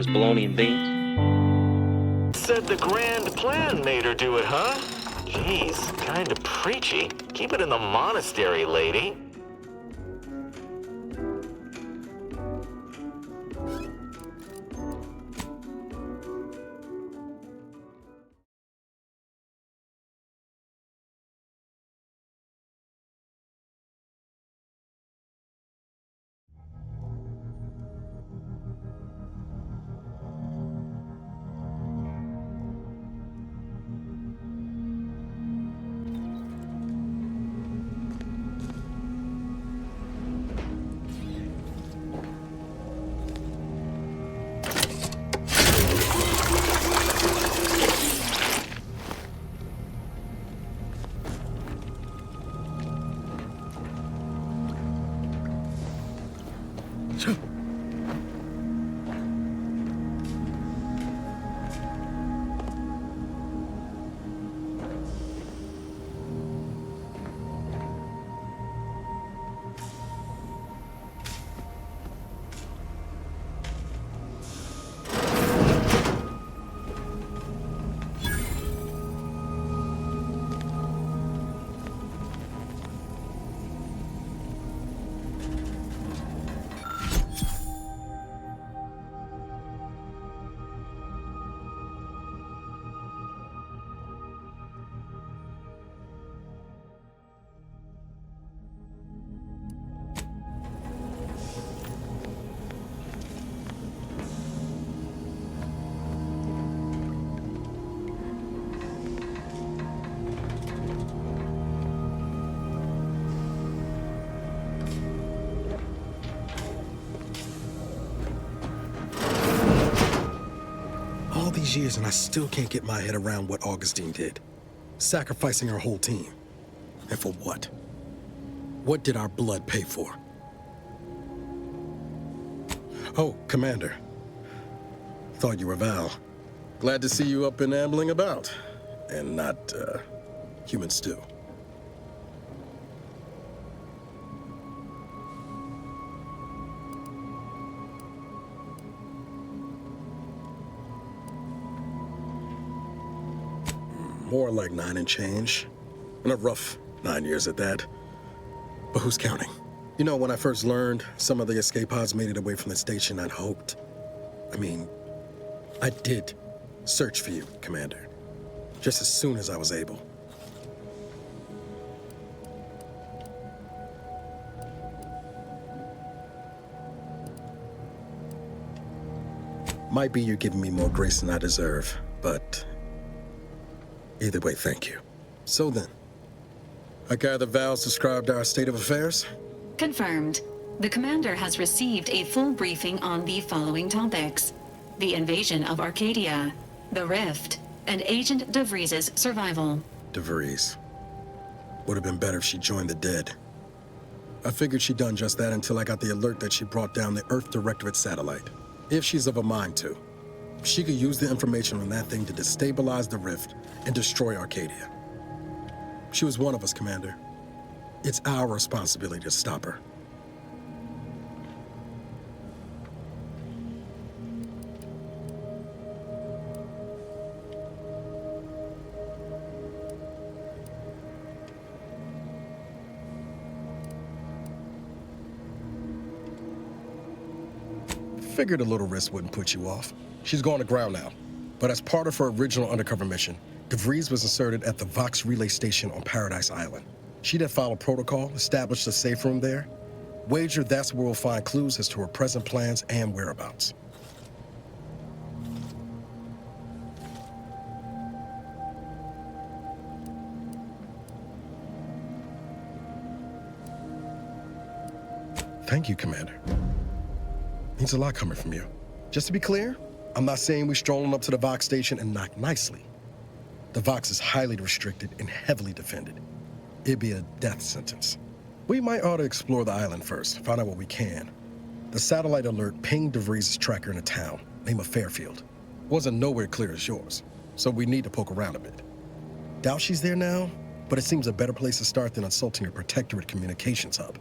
was bologna and beans? Said the grand plan made her do it, huh? Jeez, kinda preachy. Keep it in the monastery, lady. These years and I still can't get my head around what Augustine did. Sacrificing her whole team. And for what? What did our blood pay for? Oh, Commander. Thought you were Val. Glad to see you up and ambling about. And not, human stew. More like 9 and change. And a rough 9 years at that. But who's counting? You know, when I first learned some of the escape pods made it away from the station, I'd hoped. I did search for you, Commander. Just as soon as I was able. Might be you're giving me more grace than I deserve, but either way, thank you. So then, I gather Val's described our state of affairs? Confirmed. The commander has received a full briefing on the following topics: the invasion of Arcadia, the Rift, and Agent DeVries' survival. DeVries. Would have been better if she joined the dead. I figured she'd done just that until I got the alert that she brought down the Earth Directorate satellite. If she's of a mind to. She could use the information on that thing to destabilize the Rift and destroy Arcadia. She was one of us, Commander. It's our responsibility to stop her. Figured a little risk wouldn't put you off. She's going to ground now. But as part of her original undercover mission, DeVries was inserted at the Vox relay station on Paradise Island. She'd have followed protocol, established a safe room there. Wager that's where we'll find clues as to her present plans and whereabouts. Thank you, Commander. Means a lot coming from you. Just to be clear, I'm not saying we strolling up to the Vox station and knock nicely. The Vox is highly restricted and heavily defended. It'd be a death sentence. We might ought to explore the island first, find out what we can. The satellite alert pinged DeVries' tracker in a town, name of Fairfield. Wasn't nowhere clear as yours, so we need to poke around a bit. Doubt she's there now, but it seems a better place to start than insulting your protectorate communications hub.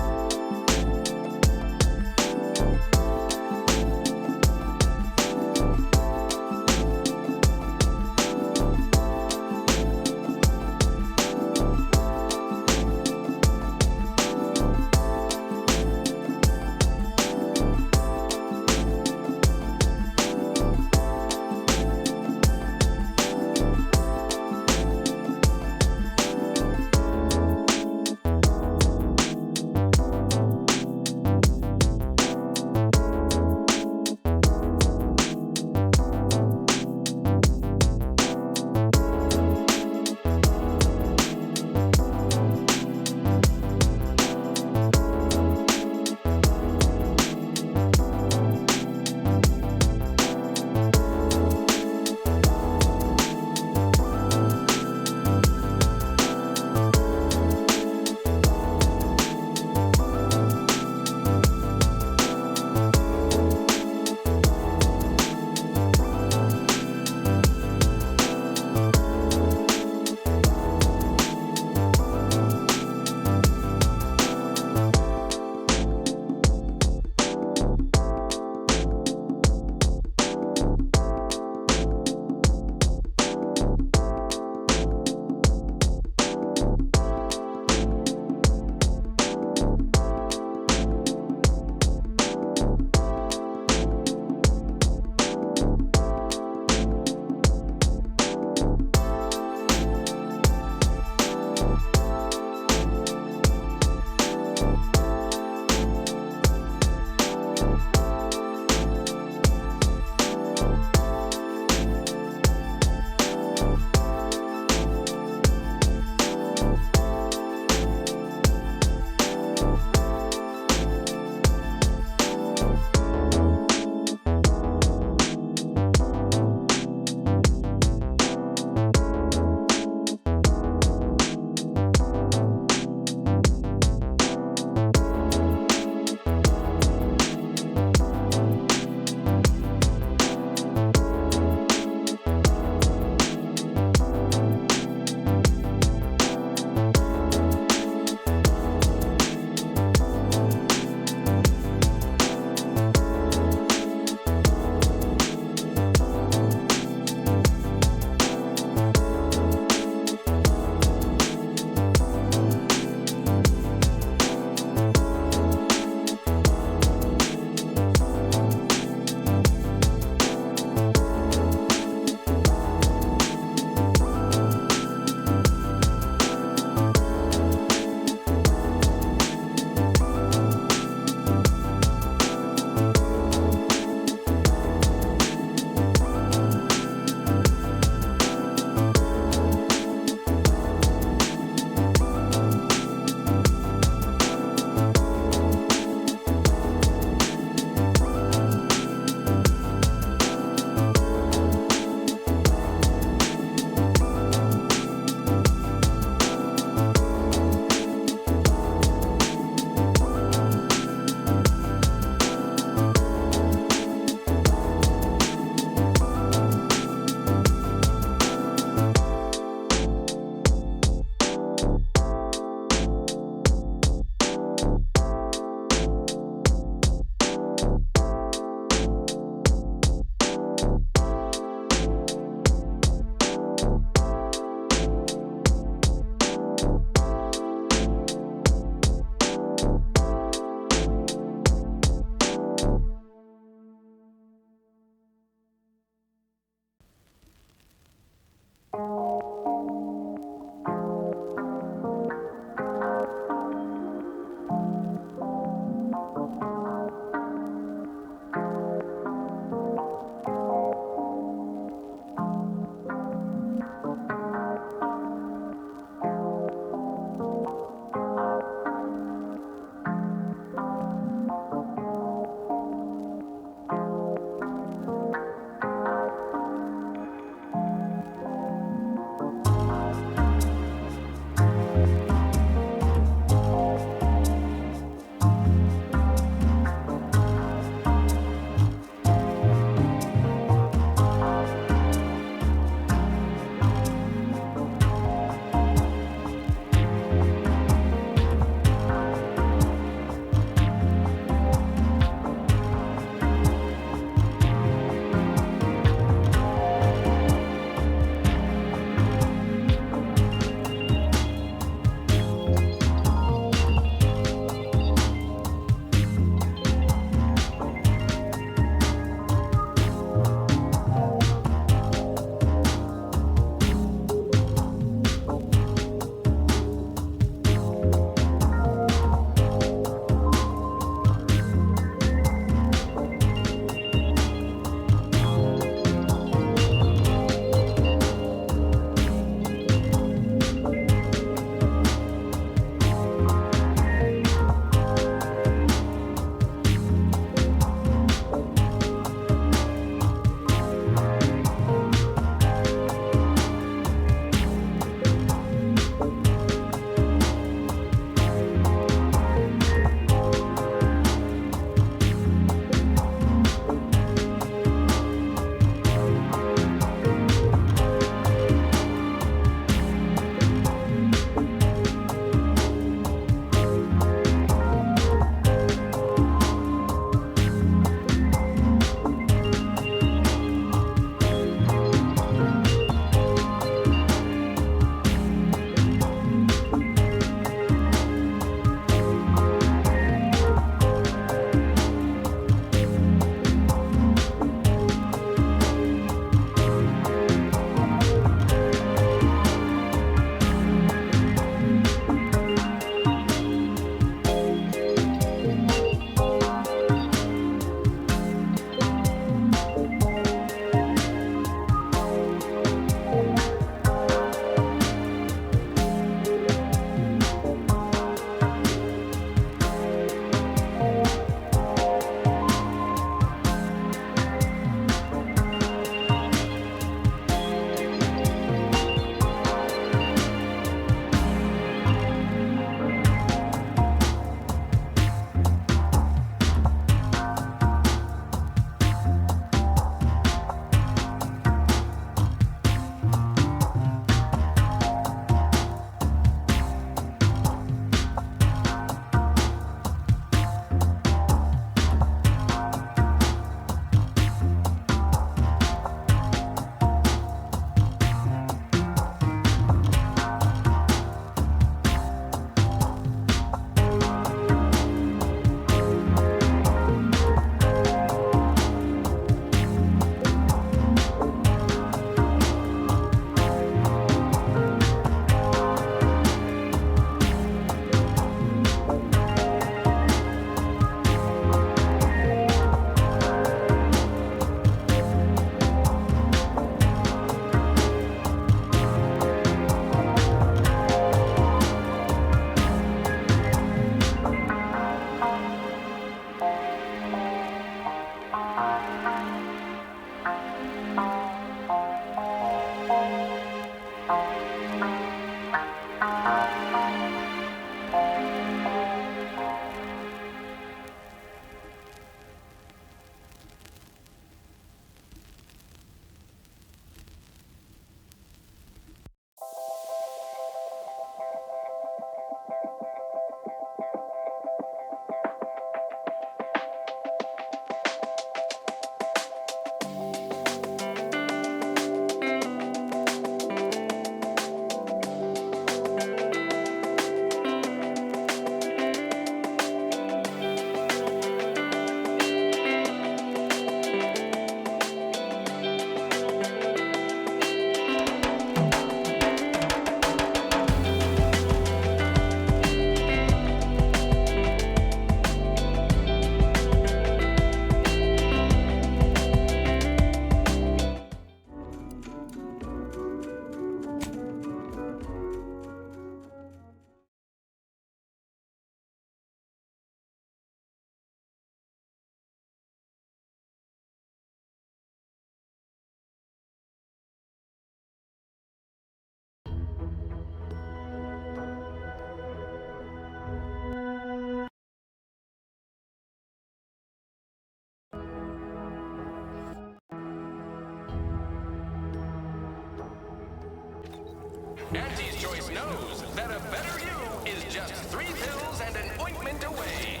Auntie's Choice knows that a better you is just 3 pills and an ointment away.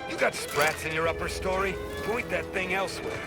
You got sprats in your upper story? Point that thing elsewhere.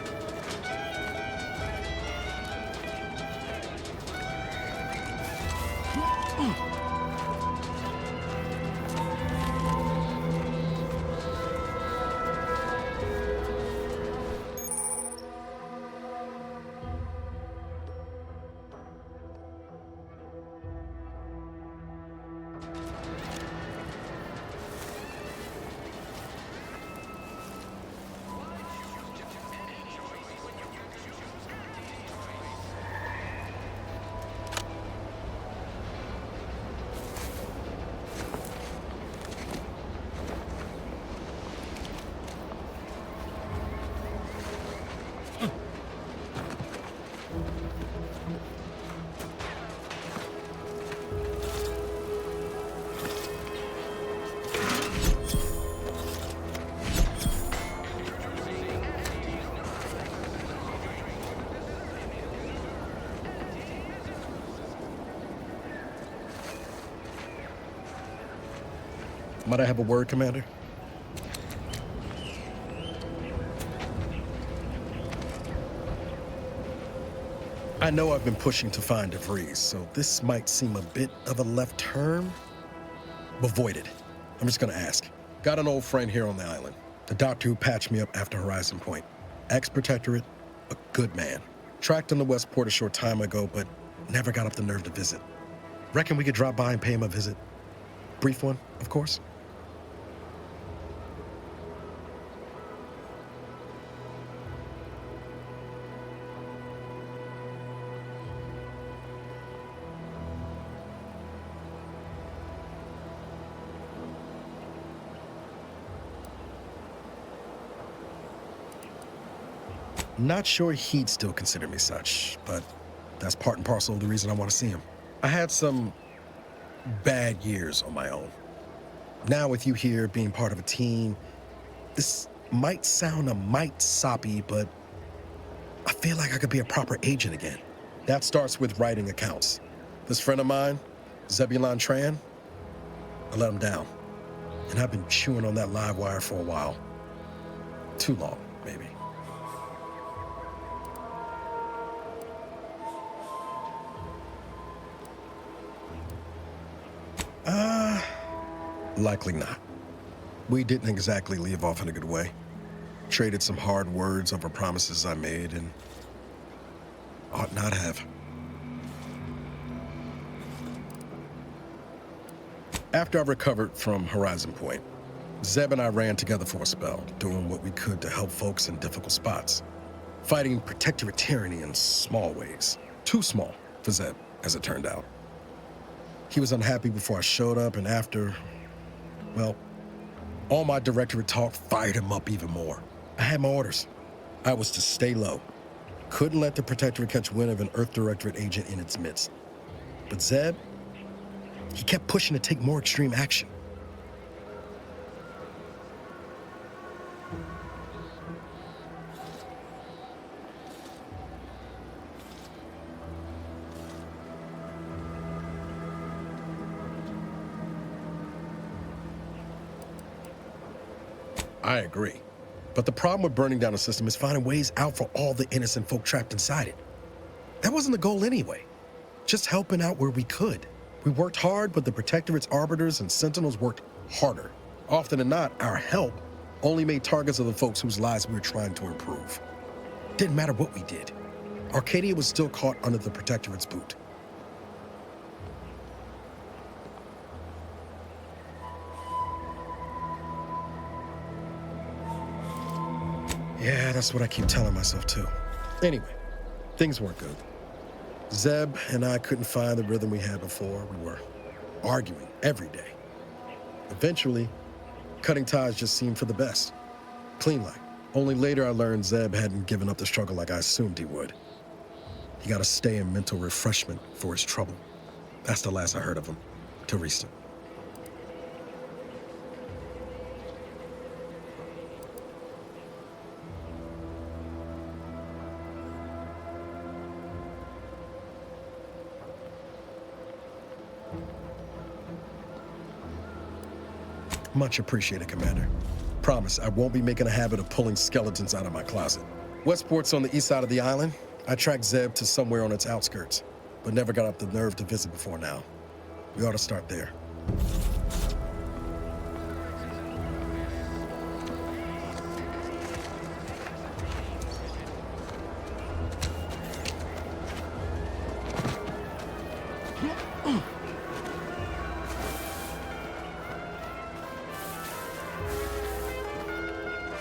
Might I have a word, Commander? I know I've been pushing to find DeVries, so this might seem a bit of a left turn. Avoid it. I'm just gonna ask. Got an old friend here on the island. The doctor who patched me up after Horizon Point. Ex-protectorate, a good man. Tracked him to Westport a short time ago, but never got up the nerve to visit. Reckon we could drop by and pay him a visit? Brief one, of course. Not sure he'd still consider me such, but that's part and parcel of the reason I want to see him. I had some bad years on my own. Now with you here being part of a team, this might sound a mite soppy, but I feel like I could be a proper agent again. That starts with writing accounts. This friend of mine, Zebulon Tran, I let him down. And I've been chewing on that live wire for a while. Too long, maybe. Likely not. We didn't exactly leave off in a good way. Traded some hard words over promises I made and ought not have. After I recovered from Horizon Point, Zeb and I ran together for a spell, doing what we could to help folks in difficult spots. Fighting protectorate tyranny in small ways. Too small for Zeb, as it turned out. He was unhappy before I showed up, and after, well, all my directorate talk fired him up even more. I had my orders. I was to stay low. Couldn't let the Protectorate catch wind of an Earth Directorate agent in its midst. But Zeb, he kept pushing to take more extreme action. I agree. But the problem with burning down a system is finding ways out for all the innocent folk trapped inside it. That wasn't the goal anyway. Just helping out where we could. We worked hard, but the Protectorate's arbiters and sentinels worked harder. Often than not, our help only made targets of the folks whose lives we were trying to improve. Didn't matter what we did. Arcadia was still caught under the Protectorate's boot. Yeah, that's what I keep telling myself too. Anyway, things weren't good. Zeb and I couldn't find the rhythm we had before. We were arguing every day. Eventually, cutting ties just seemed for the best. Clean like. Only later I learned Zeb hadn't given up the struggle like I assumed he would. He got to stay in mental refreshment for his trouble. That's the last I heard of him, till recent. Much appreciated, Commander. Promise, I won't be making a habit of pulling skeletons out of my closet. Westport's on the east side of the island. I tracked Zeb to somewhere on its outskirts, but never got up the nerve to visit before now. We ought to start there.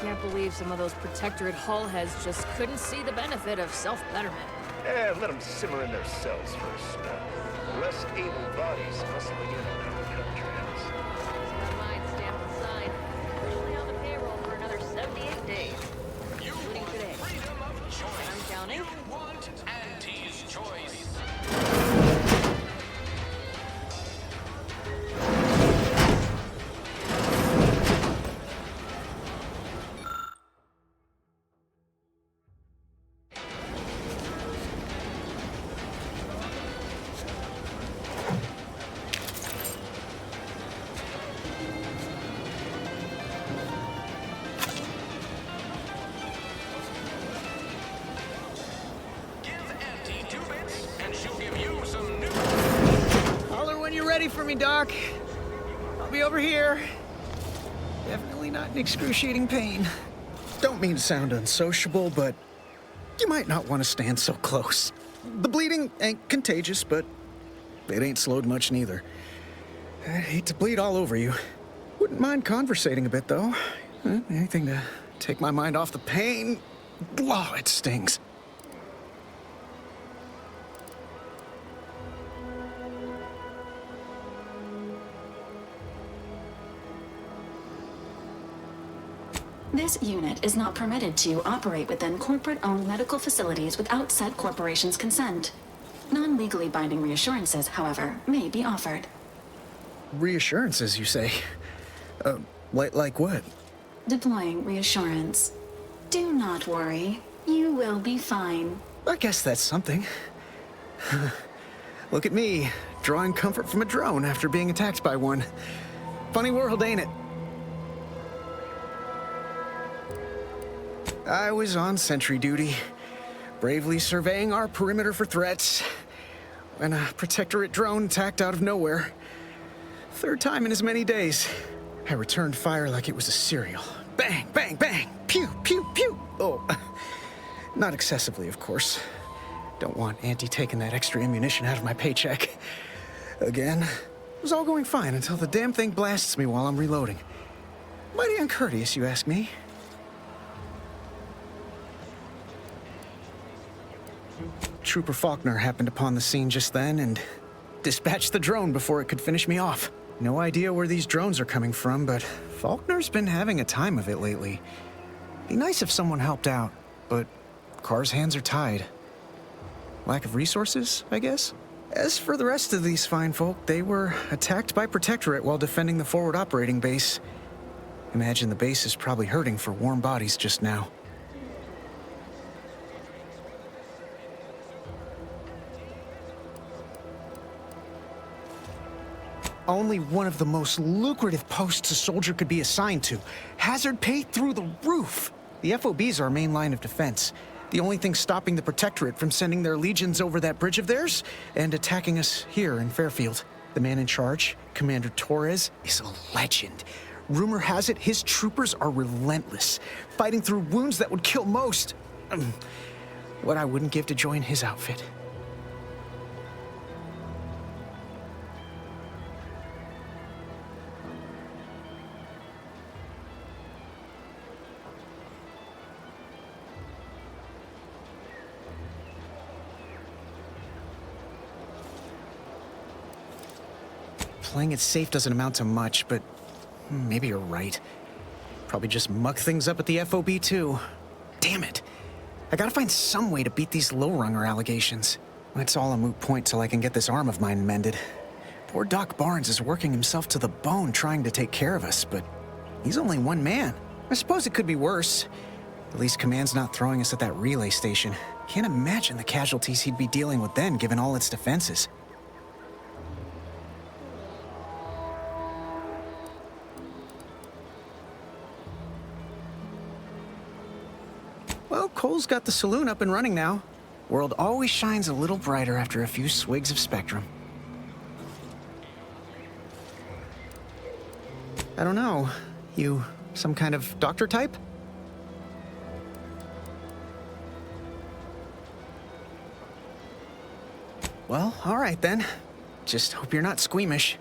Can't believe some of those Protectorate hull heads just couldn't see the benefit of self-betterment. Eh, let them simmer in their cells for a spell. Less able bodies hustling in and out of contracts. Got mine stamped and signed. Officially on the payroll for another 78 days. Including today. Freedom of choice. I'm counting. You want Auntie's choice. Ready for me, Doc. I'll be over here. Definitely not in excruciating pain. Don't mean to sound unsociable, but you might not want to stand so close. The bleeding ain't contagious, but it ain't slowed much neither. I'd hate to bleed all over you. Wouldn't mind conversating a bit, though. Anything to take my mind off the pain. Oh, it stings. This unit is not permitted to operate within corporate-owned medical facilities without said corporation's consent. Non-legally binding reassurances, however, may be offered. Reassurances, you say? Like what? Deploying reassurance. Do not worry. You will be fine. I guess that's something. Look at me, drawing comfort from a drone after being attacked by one. Funny world, ain't it? I was on sentry duty, bravely surveying our perimeter for threats, when a Protectorate drone attacked out of nowhere. Third time in as many days. I returned fire like it was a cereal. Bang, bang, bang! Pew, pew, pew! Oh, not excessively, of course. Don't want Auntie taking that extra ammunition out of my paycheck. Again, it was all going fine until the damn thing blasts me while I'm reloading. Mighty uncourteous, you ask me. Trooper Faulkner happened upon the scene just then and dispatched the drone before it could finish me off. No idea where these drones are coming from, but Faulkner's been having a time of it lately. Be nice if someone helped out, but Carr's hands are tied. Lack of resources, I guess? As for the rest of these fine folk, they were attacked by Protectorate while defending the forward operating base. Imagine the base is probably hurting for warm bodies just now. Only one of the most lucrative posts a soldier could be assigned to. Hazard pay through the roof. The FOB's our main line of defense. The only thing stopping the Protectorate from sending their legions over that bridge of theirs and attacking us here in Fairfield. The man in charge, Commander Torres, is a legend. Rumor has it his troopers are relentless, fighting through wounds that would kill most. What I wouldn't give to join his outfit. Playing it safe doesn't amount to much, but maybe you're right. Probably just muck things up at the FOB too. Damn it. I gotta find some way to beat these low-runger allegations. It's all a moot point till I can get this arm of mine mended. Poor Doc Barnes is working himself to the bone trying to take care of us, but he's only one man. I suppose it could be worse. At least Command's not throwing us at that relay station. Can't imagine the casualties he'd be dealing with then, given all its defenses. School's got the saloon up and running now. World always shines a little brighter after a few swigs of Spectrum. I don't know. You some kind of doctor type? Well, all right then. Just hope you're not squeamish.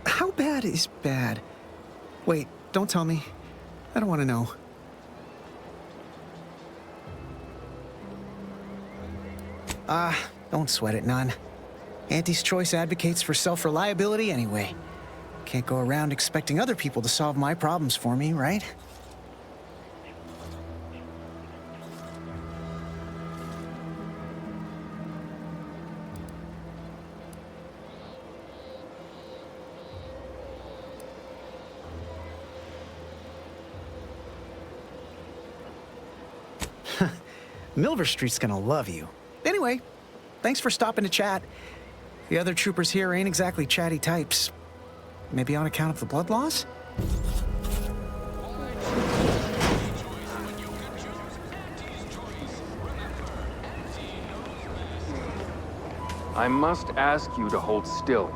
How bad is bad? Wait, don't tell me. I don't want to know. Don't sweat it none. Auntie's Choice advocates for self-reliability anyway. Can't go around expecting other people to solve my problems for me, right? Milver Street's gonna love you. Anyway, thanks for stopping to chat. The other troopers here ain't exactly chatty types. Maybe on account of the blood loss? I must ask you to hold still.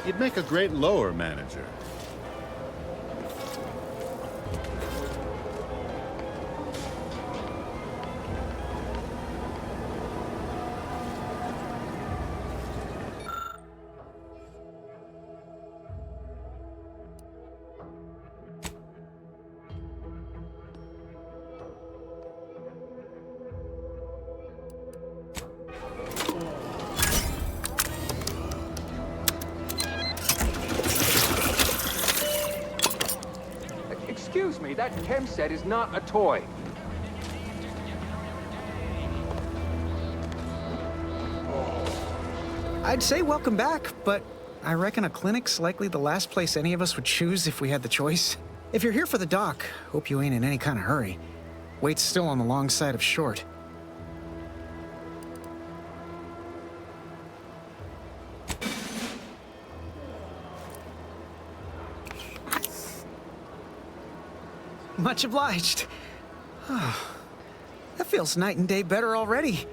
You'd make a great lower manager. Excuse me, that chem set is not a toy. I'd say welcome back, but I reckon a clinic's likely the last place any of us would choose if we had the choice. If you're here for the doc, hope you ain't in any kind of hurry. Wait's still on the long side of short. Much obliged. That feels night and day better already.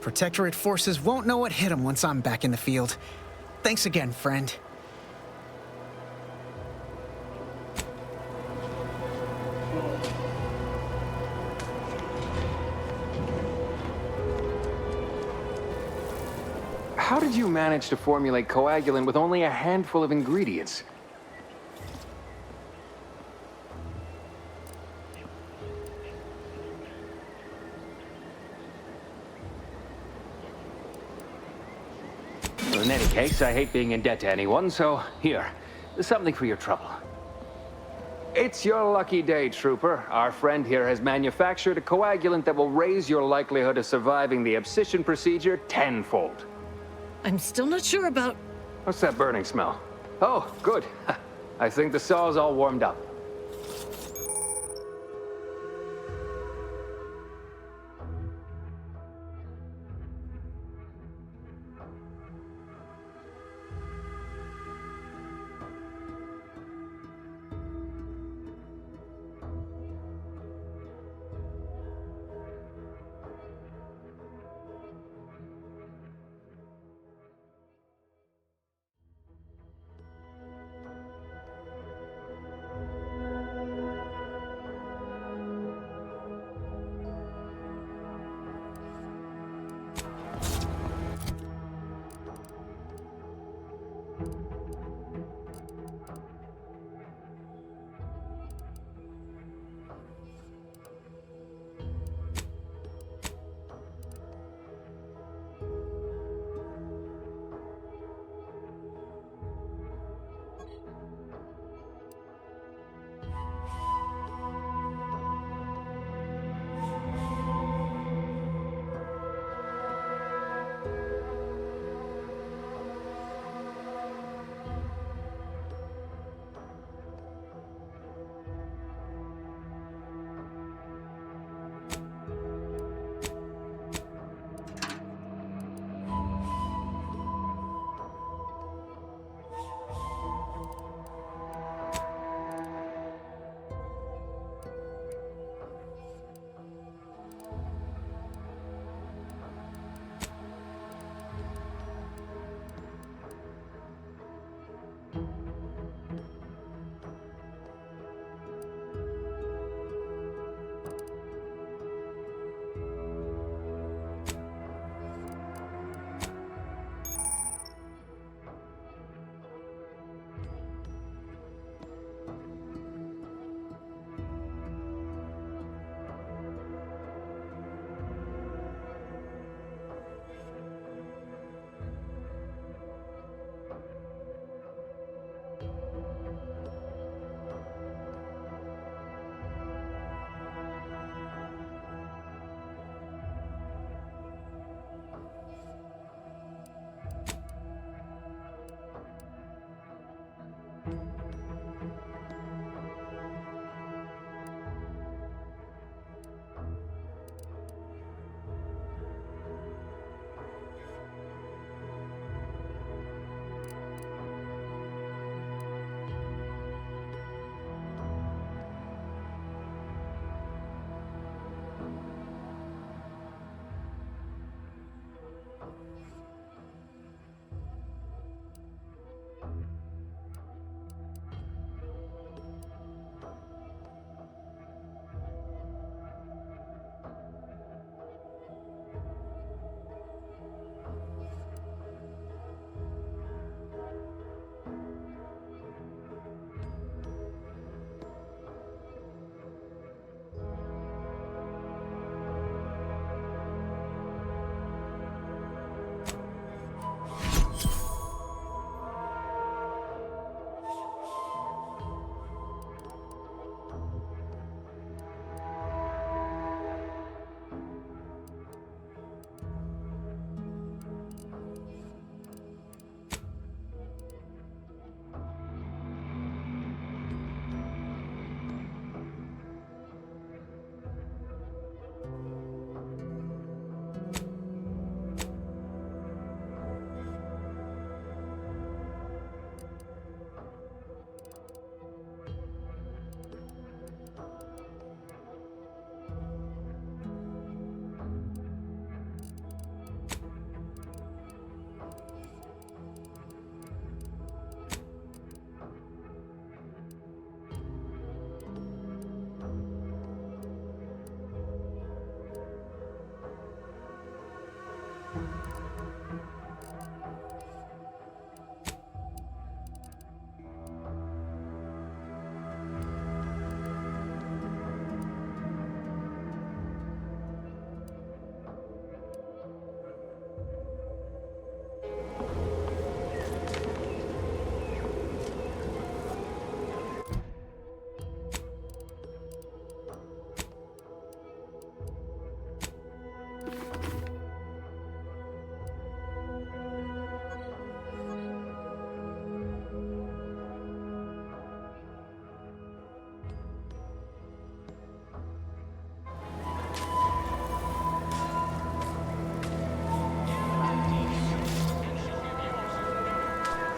Protectorate forces won't know what hit them once I'm back in the field. Thanks again, friend. How did you manage to formulate coagulant with only a handful of ingredients? In any case, I hate being in debt to anyone, so here, something for your trouble. It's your lucky day, Trooper. Our friend here has manufactured a coagulant that will raise your likelihood of surviving the abscission procedure tenfold. I'm still not sure about... What's that burning smell? Oh, good. I think the saw's all warmed up.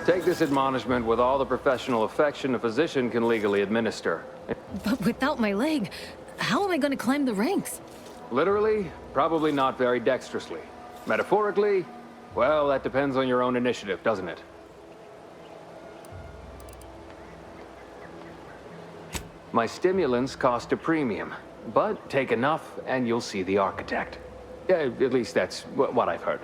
Take this admonishment with all the professional affection a physician can legally administer. But without my leg, how am I going to climb the ranks? Literally, probably not very dexterously. Metaphorically, well, that depends on your own initiative, doesn't it? My stimulants cost a premium, but take enough and you'll see the architect. At least that's what I've heard.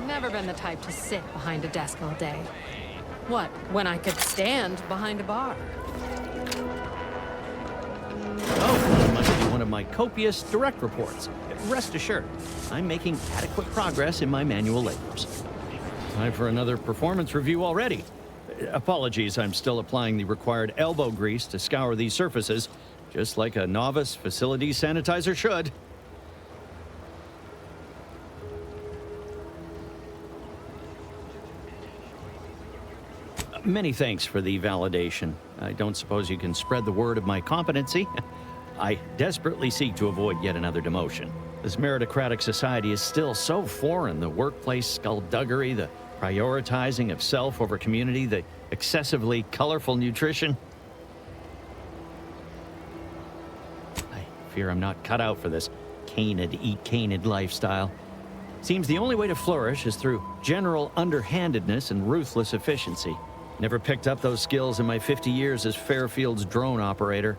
Never been the type to sit behind a desk all day. What, when I could stand behind a bar? Oh, that must be one of my copious direct reports. Rest assured, I'm making adequate progress in my manual labors. Time for another performance review already. Apologies, I'm still applying the required elbow grease to scour these surfaces, just like a novice facility sanitizer should. Many thanks for the validation. I don't suppose you can spread the word of my competency. I desperately seek to avoid yet another demotion. This meritocratic society is still so foreign. The workplace skullduggery, the prioritizing of self over community, the excessively colorful nutrition. I fear I'm not cut out for this canid, eat canid lifestyle. Seems the only way to flourish is through general underhandedness and ruthless efficiency. Never picked up those skills in my 50 years as Fairfield's drone operator.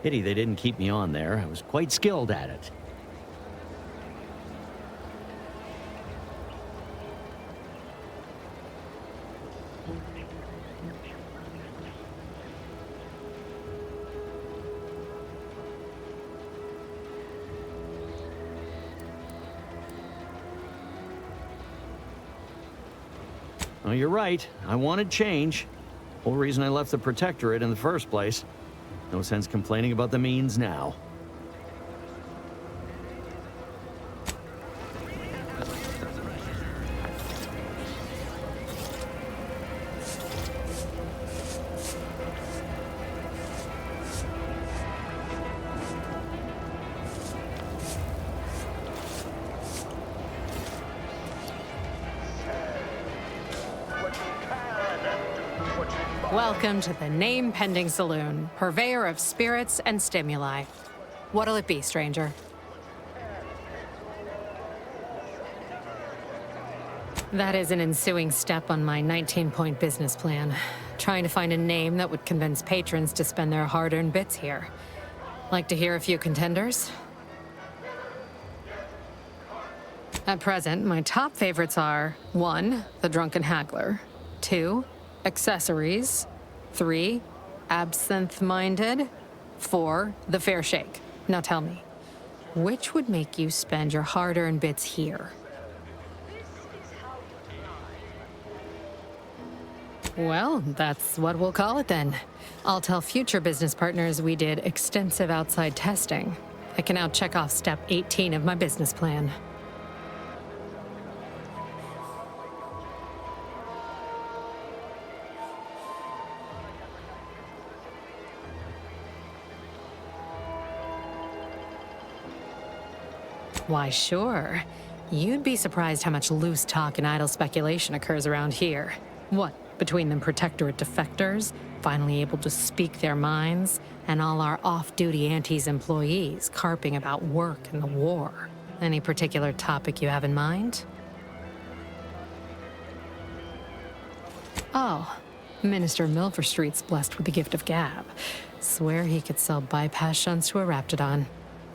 Pity they didn't keep me on there. I was quite skilled at it. Oh, you're right. I wanted change. Whole reason I left the Protectorate in the first place. No sense complaining about the means now. Welcome to the name-pending saloon, purveyor of spirits and stimuli. What'll it be, stranger? That is an ensuing step on my 19-point business plan. Trying to find a name that would convince patrons to spend their hard-earned bits here. Like to hear a few contenders? At present, my top favorites are 1. The Drunken Haggler, 2, accessories. 3, absinthe-minded. 4, the fair shake. Now tell me, which would make you spend your hard-earned bits here? Well, that's what we'll call it then. I'll tell future business partners we did extensive outside testing. I can now check off step 18 of my business plan. Why, sure. You'd be surprised how much loose talk and idle speculation occurs around here. What, between them Protectorate defectors, finally able to speak their minds, and all our off-duty Antes employees carping about work and the war. Any particular topic you have in mind? Oh, Minister Milver Street's blessed with the gift of gab. Swear he could sell bypass shunts to a Raptidon.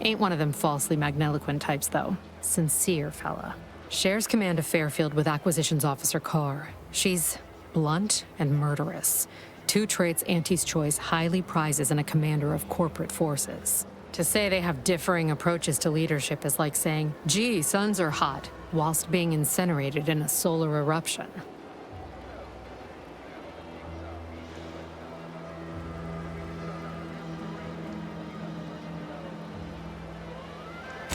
Ain't one of them falsely magniloquent types, though. Sincere fella. Shares command of Fairfield with Acquisitions Officer Carr. She's blunt and murderous. 2 traits Auntie's Choice highly prizes in a commander of corporate forces. To say they have differing approaches to leadership is like saying, gee, suns are hot, whilst being incinerated in a solar eruption.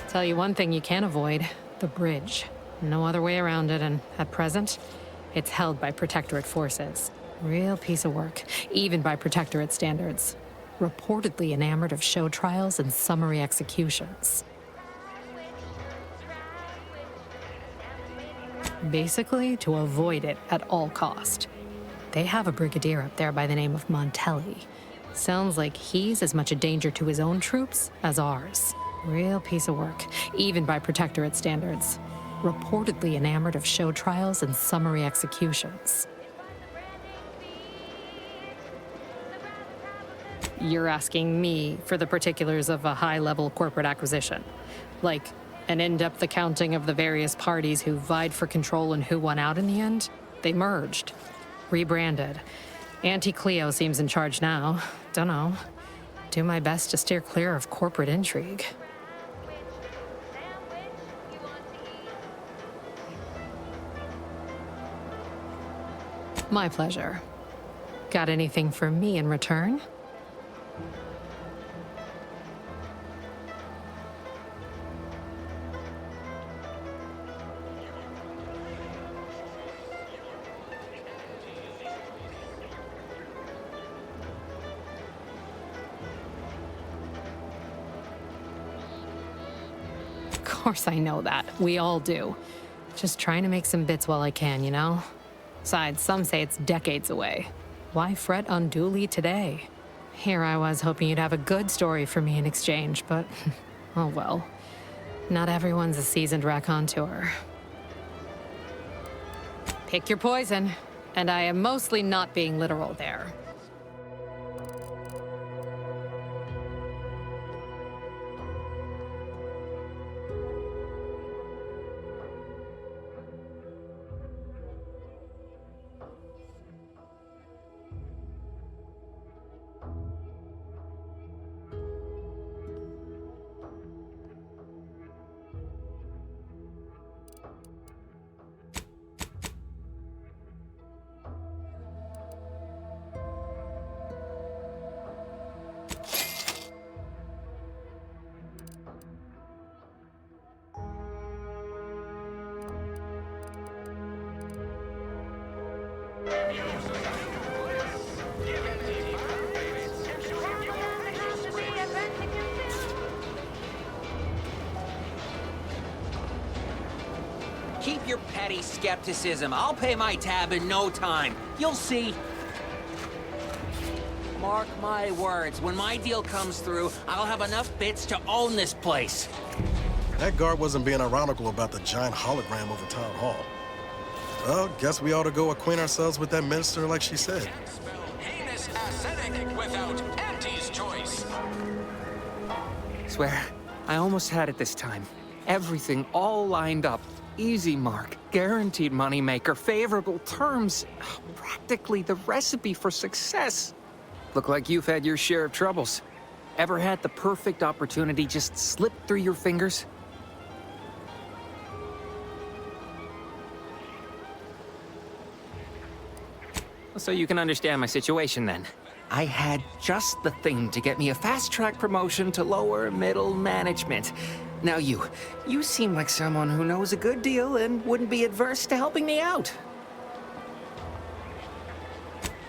Tell you one thing you can't avoid, the bridge. No other way around it, and at present, it's held by Protectorate forces. Real piece of work, even by Protectorate standards. Reportedly enamored of show trials and summary executions. Basically, to avoid it at all cost. They have a brigadier up there by the name of Montelli. Sounds like he's as much a danger to his own troops as ours. Real piece of work, even by Protectorate standards. Reportedly enamored of show trials and summary executions. You're asking me for the particulars of a high-level corporate acquisition. Like an in-depth accounting of the various parties who vied for control and who won out in the end? They merged. Rebranded. Auntie Cleo seems in charge now. Dunno. Do my best to steer clear of corporate intrigue. My pleasure. Got anything for me in return? Of course I know that. We all do. Just trying to make some bits while I can, you know? Besides, some say it's decades away. Why fret unduly today? Here I was hoping you'd have a good story for me in exchange, but oh well. Not everyone's a seasoned raconteur. Pick your poison, and I am mostly not being literal there. Keep your petty skepticism. I'll pay my tab in no time. You'll see. Mark my words, when my deal comes through, I'll have enough bits to own this place. That guard wasn't being ironical about the giant hologram over Town Hall. Well, guess we ought to go acquaint ourselves with that minister like she said. Heinous ascetic without Auntie's Choice. Swear, I almost had it this time. Everything all lined up. Easy mark, guaranteed moneymaker, favorable terms. Practically the recipe for success. Look like you've had your share of troubles. Ever had the perfect opportunity just slip through your fingers? So you can understand my situation then. I had just the thing to get me a fast-track promotion to lower middle management. Now you seem like someone who knows a good deal and wouldn't be adverse to helping me out.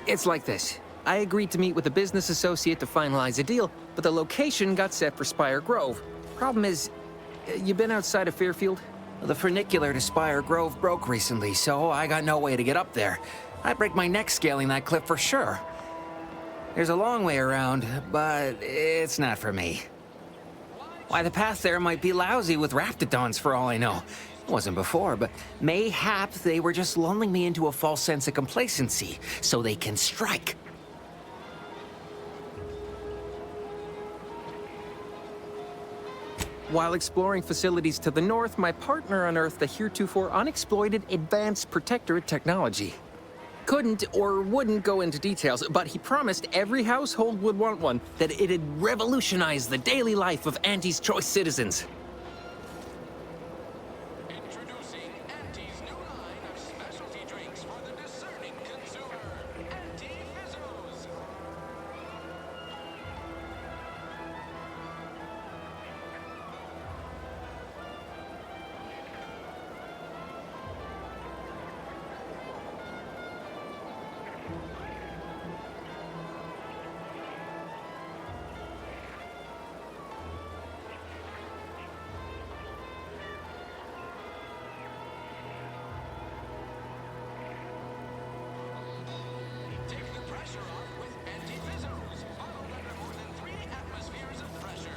It's like this. I agreed to meet with a business associate to finalize a deal, but the location got set for Spire Grove. Problem is, you been outside of Fairfield? The funicular to Spire Grove broke recently, so I got no way to get up there. I'd break my neck scaling that cliff for sure. There's a long way around, but it's not for me. Why, the path there might be lousy with raptidons for all I know. It wasn't before, but mayhap they were just lulling me into a false sense of complacency so they can strike. While exploring facilities to the north, my partner unearthed a heretofore unexploited advanced protectorate technology. Couldn't or wouldn't go into details, but he promised every household would want one, that it'd revolutionize the daily life of Auntie's Choice citizens. Introducing Auntie's new line of specialty drinks for the discerning consumer. Anti-Fizzos. Take the pressure off with Anti-Fizzos. Bottled under more than 3 atmospheres of pressure.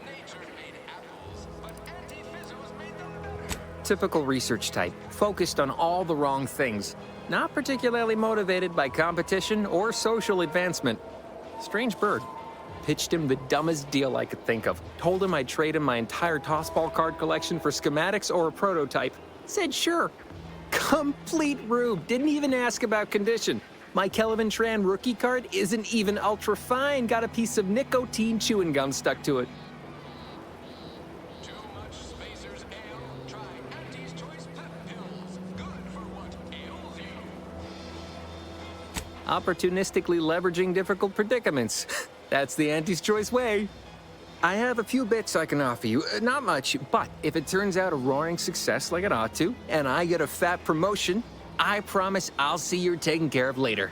Nature made apples, but Anti-Fizzos made them better. Typical research type, focused on all the wrong things. Not particularly motivated by competition or social advancement. Strange bird. Pitched him the dumbest deal I could think of. Told him I'd trade him my entire tossball card collection for schematics or a prototype. Said sure. Complete rube. Didn't even ask about condition. My Kelvin Tran rookie card isn't even ultra fine. Got a piece of nicotine chewing gum stuck to it. Too much Spacer's Ale? Try Auntie's Choice Pep Pills. Good for what ails you. Opportunistically leveraging difficult predicaments. That's the Auntie's Choice way. I have a few bits I can offer you. Not much, but if it turns out a roaring success like it ought to, and I get a fat promotion, I promise I'll see you're taken care of later.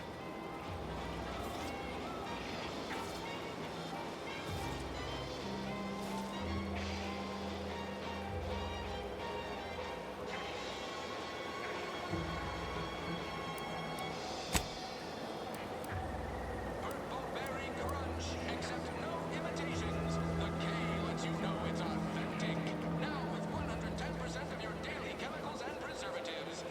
Purple Berry Crunch. Accept no imitations. The K lets you know it's authentic. Now with 110% of your daily chemicals and preservatives.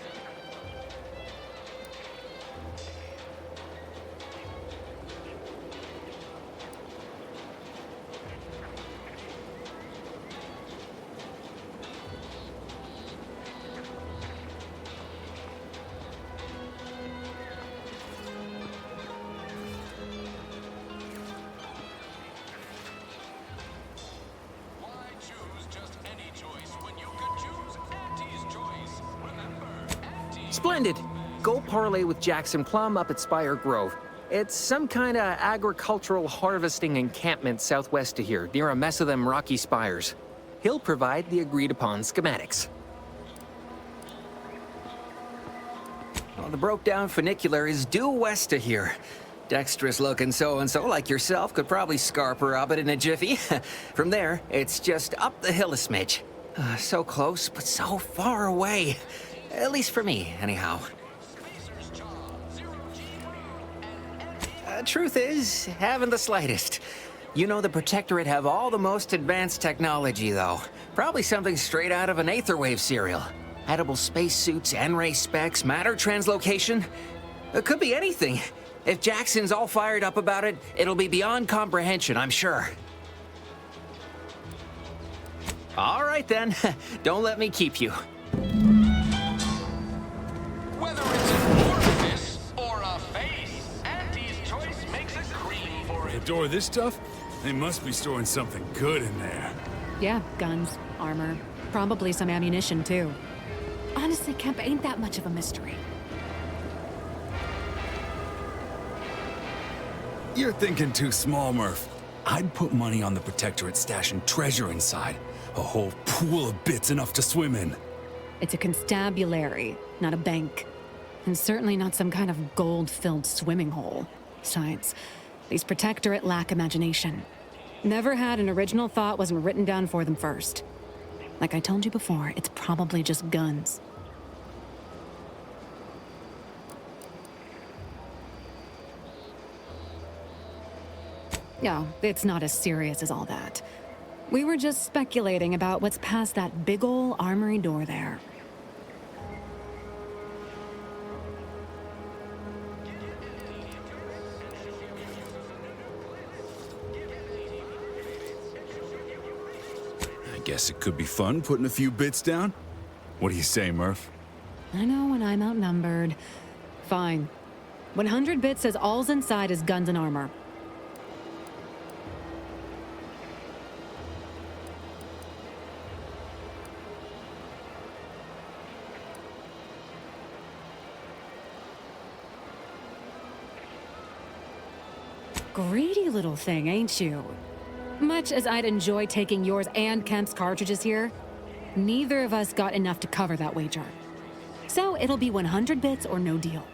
Why choose just any choice when you could choose Auntie's Choice? Remember, Auntie. Splendid. Go parlay with Jackson Plum up at Spire Grove. It's some kind of agricultural harvesting encampment southwest of here, near a mess of them rocky spires. He'll provide the agreed-upon schematics. Well, the broke-down funicular is due west of here. Dexterous-looking so-and-so like yourself could probably scarp her up it in a jiffy. From there, it's just up the hill a smidge. So close, but so far away. At least for me, anyhow. Truth is, haven't the slightest. You know the Protectorate have all the most advanced technology, though. Probably something straight out of an Aetherwave serial. Edible spacesuits, N-ray specs, matter translocation. It could be anything. If Jackson's all fired up about it, it'll be beyond comprehension, I'm sure. All right, then. Don't let me keep you. Whether it's an orifice or a face, Auntie's choice makes a cream for it. The door this tough? They must be storing something good in there. Yeah, guns, armor, probably some ammunition, too. Honestly, Kemp ain't that much of a mystery. You're thinking too small, Murph. I'd put money on the Protectorate stashing treasure inside. A whole pool of bits enough to swim in. It's a constabulary, not a bank. And certainly not some kind of gold-filled swimming hole. Besides, these Protectorate lack imagination. Never had an original thought wasn't written down for them first. Like I told you before, it's probably just guns. No, it's not as serious as all that. We were just speculating about what's past that big ol' armory door there. I guess it could be fun putting a few bits down. What do you say, Murph? I know when I'm outnumbered. Fine. 100 bits says all's inside is guns and armor. Greedy little thing, ain't you? Much as I'd enjoy taking yours and Kemp's cartridges here, neither of us got enough to cover that wager. So it'll be 100 bits or no deal.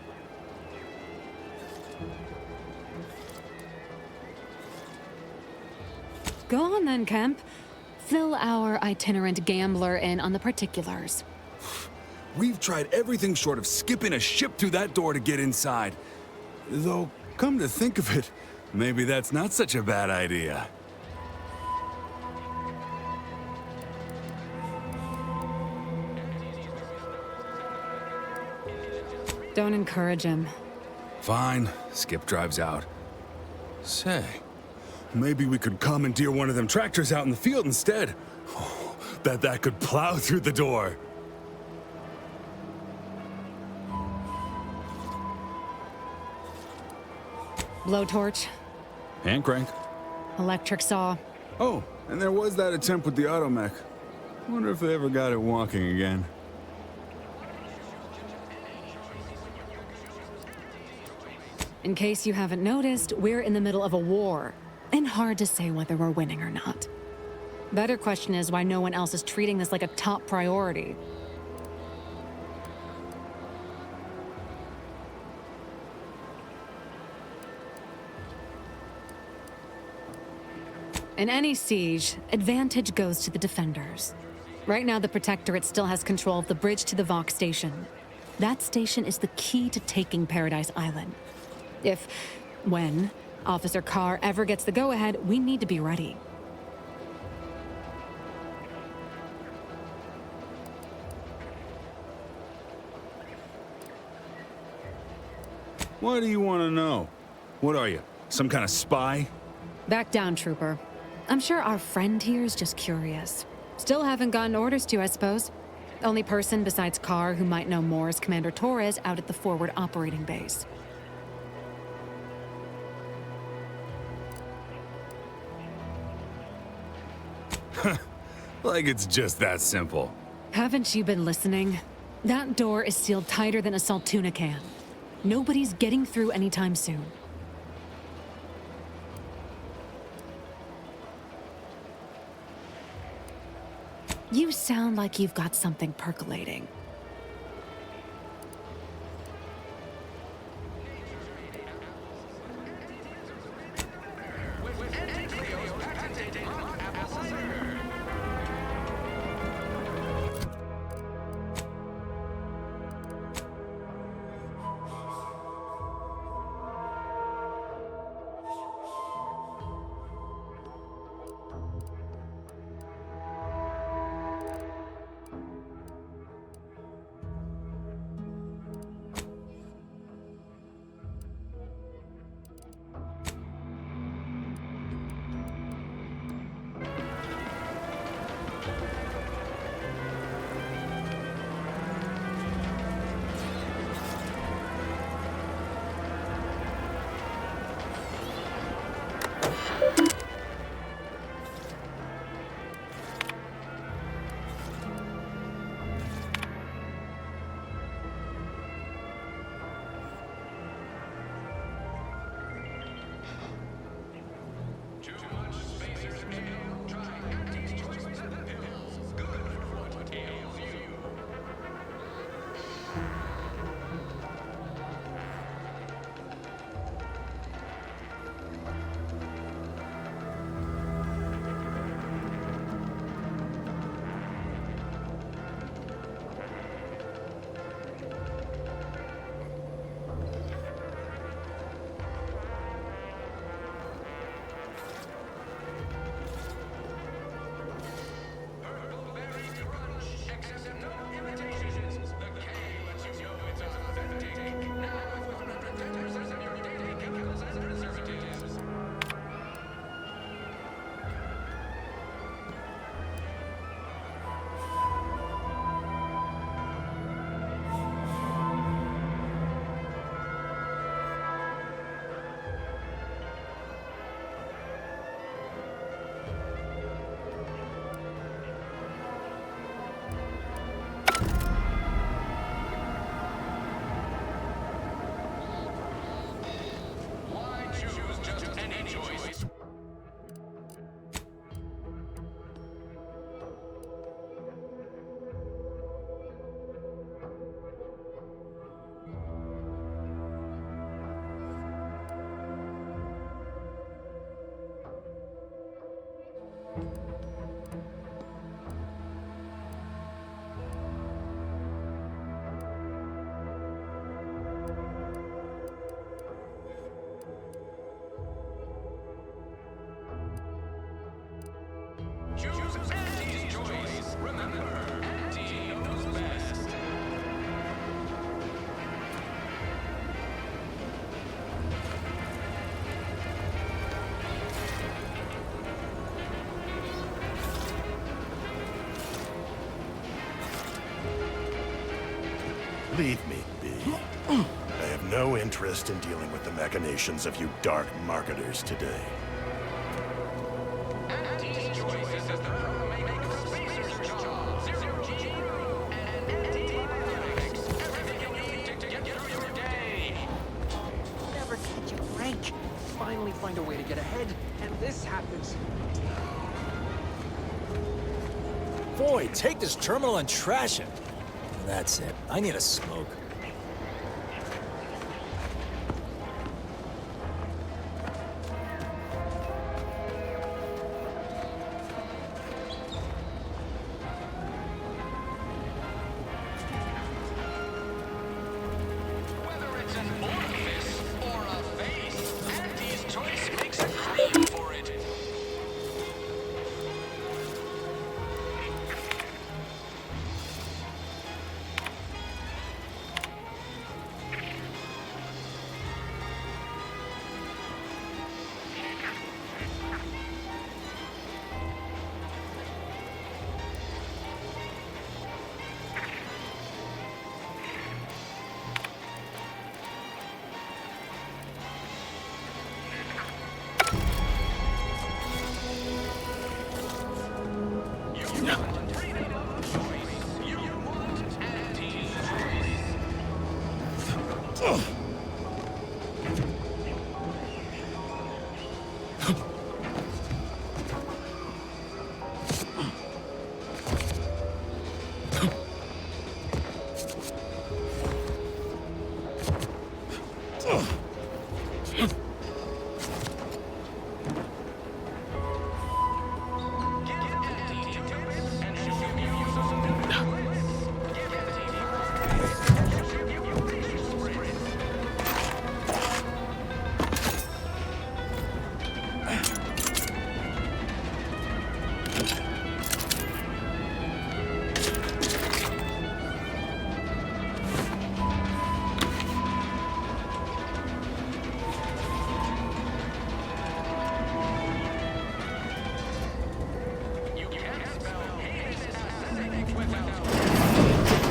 Go on then, Kemp. Fill our itinerant gambler in on the particulars. We've tried everything short of skipping a ship through that door to get inside. Though, come to think of it, maybe that's not such a bad idea. Don't encourage him. Fine, Skip drives out. Say, maybe we could commandeer one of them tractors out in the field instead. Oh, bet that could plow through the door. Blowtorch, Hand crank. electric saw. Oh, and there was that attempt with the automech. Wonder if they ever got it walking again. In case you haven't noticed, we're in the middle of a war, and hard to say whether we're winning or not. Better question is why no one else is treating this like a top priority. In any siege, advantage goes to the defenders. Right now, the Protectorate still has control of the bridge to the Vox station. That station is the key to taking Paradise Island. If, when, Officer Carr ever gets the go-ahead, we need to be ready. Why do you want to know? What are you, some kind of spy? Back down, Trooper. I'm sure our friend here is just curious. Still haven't gotten orders to, I suppose. Only person besides Carr who might know more is Commander Torres out at the forward operating base. Like it's just that simple. Haven't you been listening? That door is sealed tighter than a Saltuna can. Nobody's getting through anytime soon. You sound like you've got something percolating. Remember, team knows best. Leave me be. I have no interest in dealing with the machinations of you dark marketers today. Anti's choices as the pro may make the spacer's job. Zero G and antibiotics. Everything you need to get through your day. Never catch a break. Finally find a way to get ahead, and this happens. Boy, take this terminal and trash it. That's it. I need a smoke. Whether it's an orifice or a face, Anti's choice makes a claim for it.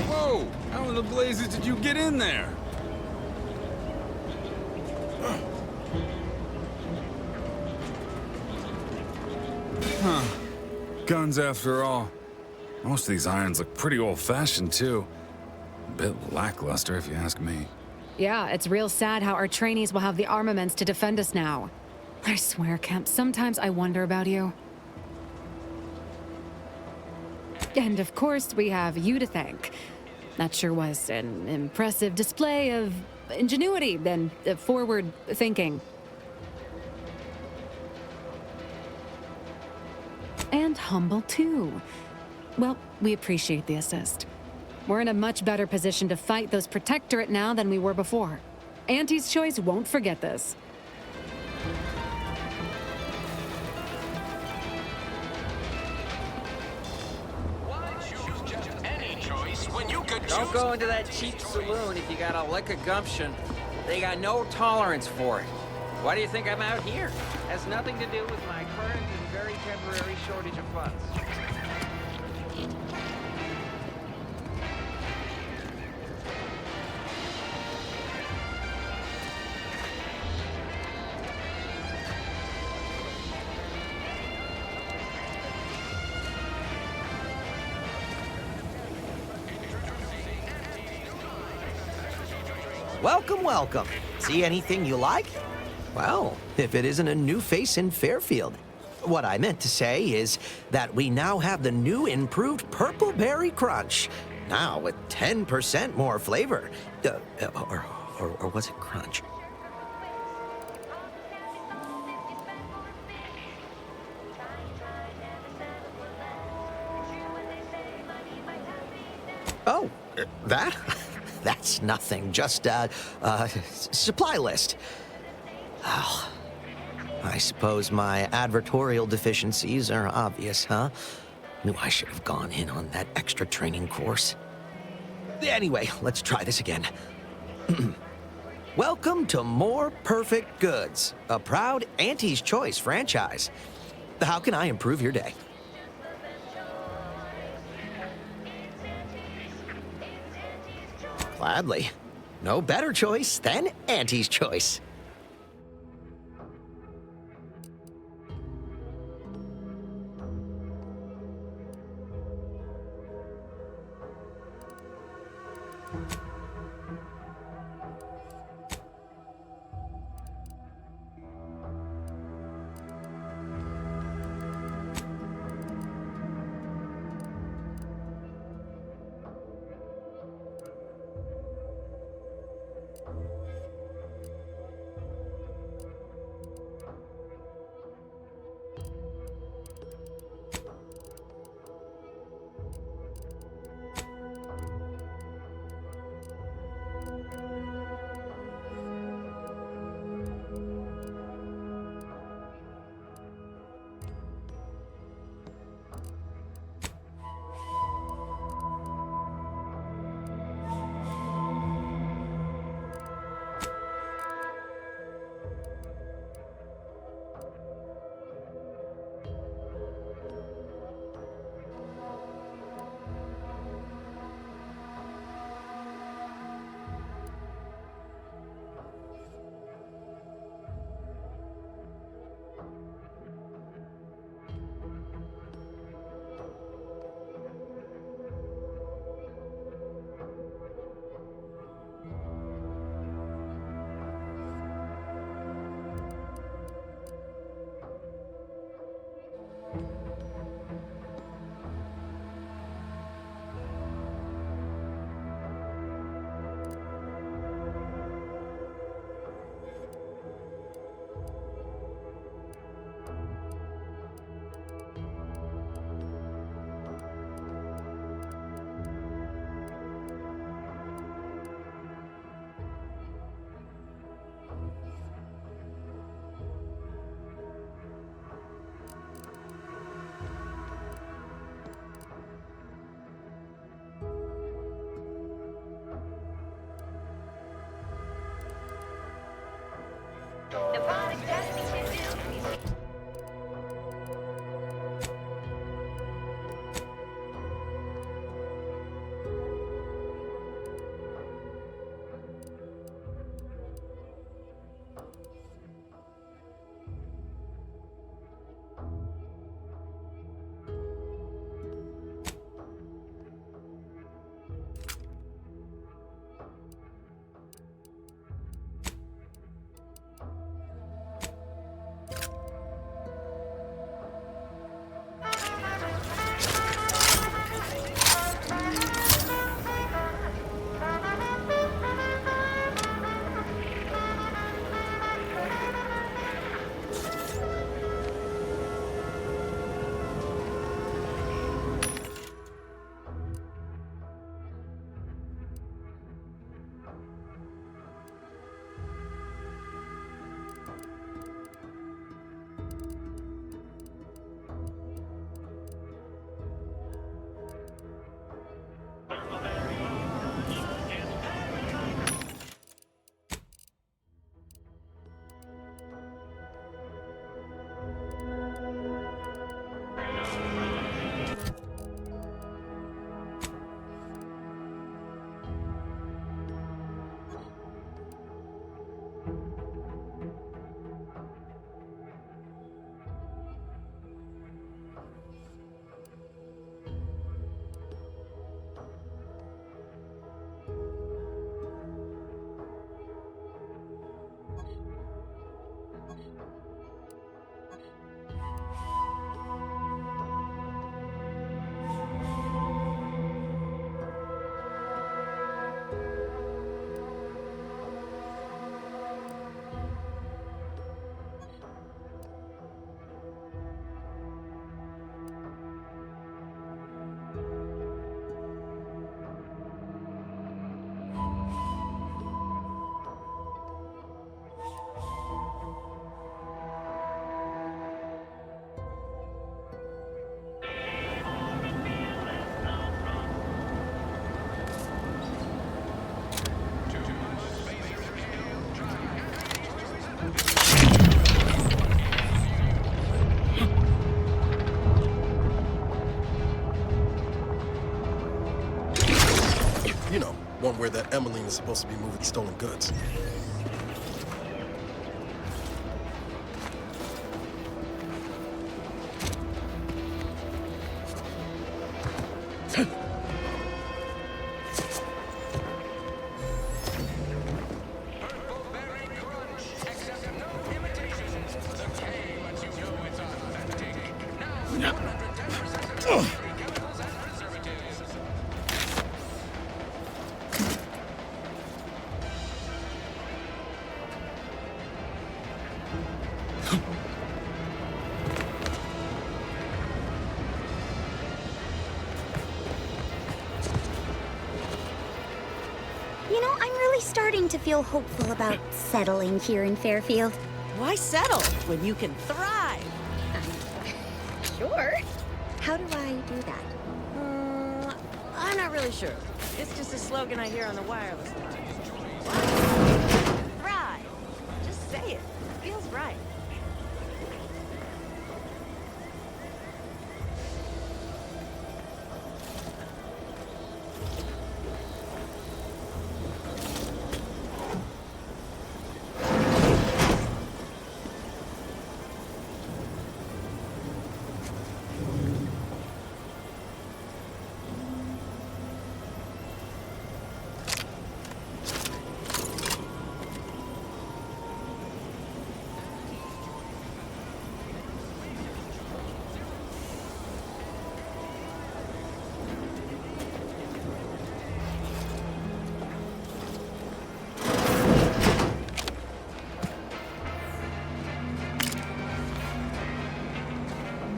Whoa! How in the blazes did you get in there? Huh. Guns after all. Most of these irons look pretty old-fashioned, too. A bit lackluster, if you ask me. Yeah, it's real sad how our trainees will have the armaments to defend us now. I swear, Kemp, sometimes I wonder about you. And of course, we have you to thank. That sure was an impressive display of ingenuity and forward thinking. And humble, too. Well, we appreciate the assist. We're in a much better position to fight those Protectorate now than we were before. Auntie's Choice won't forget this. Why choose just any choice when you could choose? Don't go into that cheap saloon if you got a lick of gumption. They got no tolerance for it. Why do you think I'm out here? Has nothing to do with my current and very temporary shortage of funds. Welcome, welcome. See anything you like? Well, if it isn't a new face in Fairfield. What I meant to say is that we now have the new improved Purple Berry Crunch. Now with 10% more flavor. Or was it crunch? Oh, that? That's nothing, just a supply list. Oh, I suppose my advertorial deficiencies are obvious, huh? Knew I should have gone in on that extra training course. Anyway, let's try this again. Welcome to More Perfect Goods, a proud Auntie's Choice franchise. How can I improve your day? Gladly. No better choice than Auntie's Choice. somewhere that Emmeline is supposed to be moving stolen goods. You know, I'm really starting to feel hopeful about settling here in Fairfield. Why settle when you can thrive? Sure. How do I do that? I'm not really sure. It's just a slogan I hear on the wireless line. Thrive. Just say it. Feels right.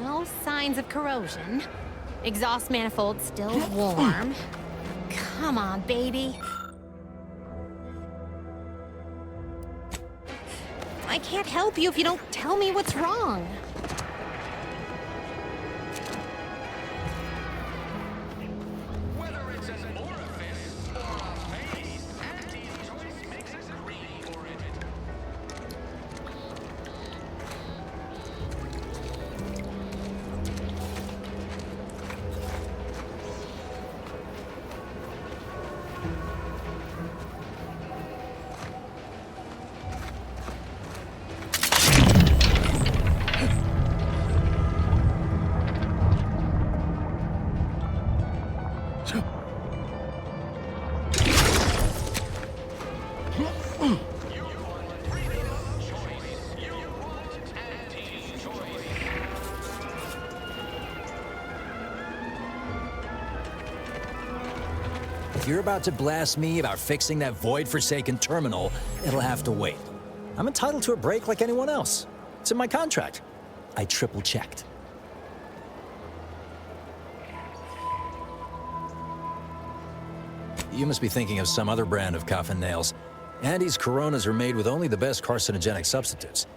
No signs of corrosion. Exhaust manifold still warm. Come on, baby. I can't help you if you don't tell me what's wrong. If you're about to blast me about fixing that void-forsaken terminal, it'll have to wait. I'm entitled to a break like anyone else. It's in my contract. I triple-checked. You must be thinking of some other brand of coffin nails. Andy's Coronas are made with only the best carcinogenic substitutes.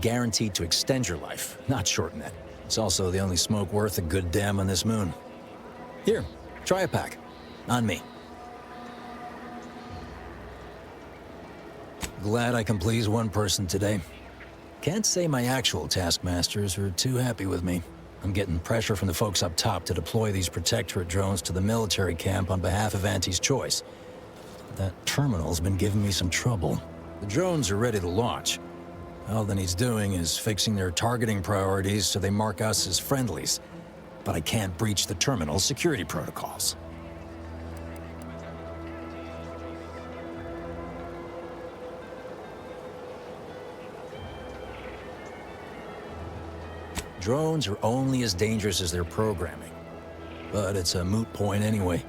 Guaranteed to extend your life, not shorten it. It's also the only smoke worth a good damn on this moon. Here, try a pack. On me. Glad I can please one person today. Can't say my actual taskmasters are too happy with me. I'm getting pressure from the folks up top to deploy these Protectorate drones to the military camp on behalf of Auntie's Choice. That terminal's been giving me some trouble. The drones are ready to launch. All that needs doing is fixing their targeting priorities so they mark us as friendlies. But I can't breach the terminal's security protocols. Drones are only as dangerous as their programming. But it's a moot point anyway.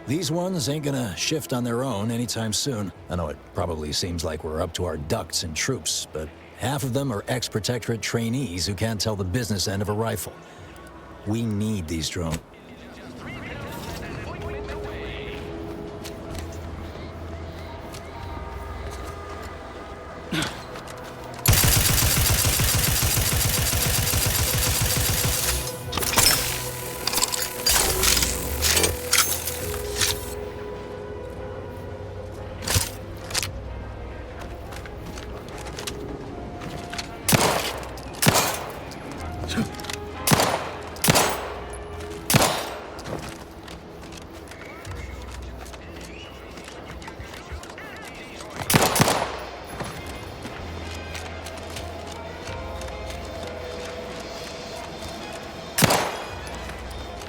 These ones ain't gonna shift on their own anytime soon. I know it probably seems like we're up to our ducks in troops, but half of them are ex-Protectorate trainees who can't tell the business end of a rifle. We need these drones.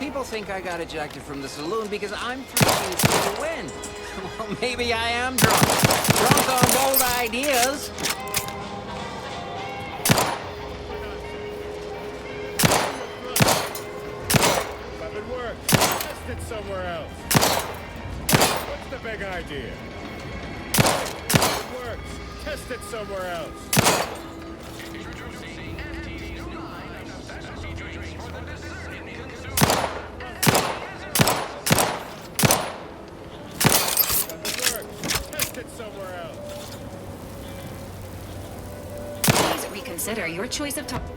People think I got ejected from the saloon because I'm freezing through the wind. Well, maybe I am drunk. Drunk on bold ideas. Weapon works. Test it somewhere else. What's the big idea? Weapon works. Test it somewhere else. Please reconsider your choice of topic.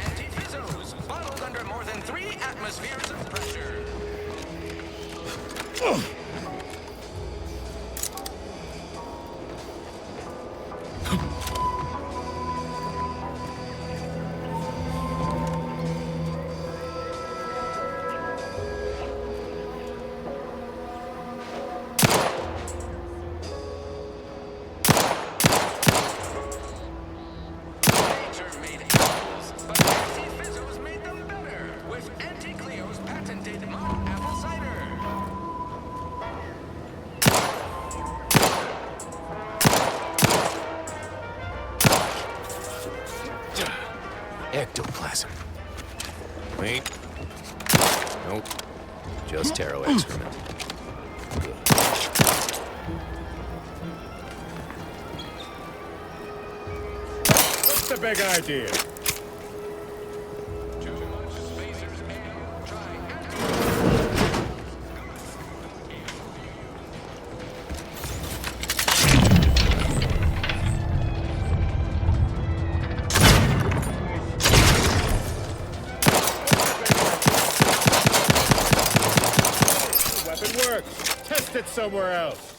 Anti-fizzos, bottled under more than 3 atmospheres of pressure. Nature made apples, but anti-fizzos made them better with Anti-Cleo's patented Mud Apple Cider. Ectoplasm. Wait. Nope. Just taro excrement. What's the big idea? Weapon works. Test it somewhere else.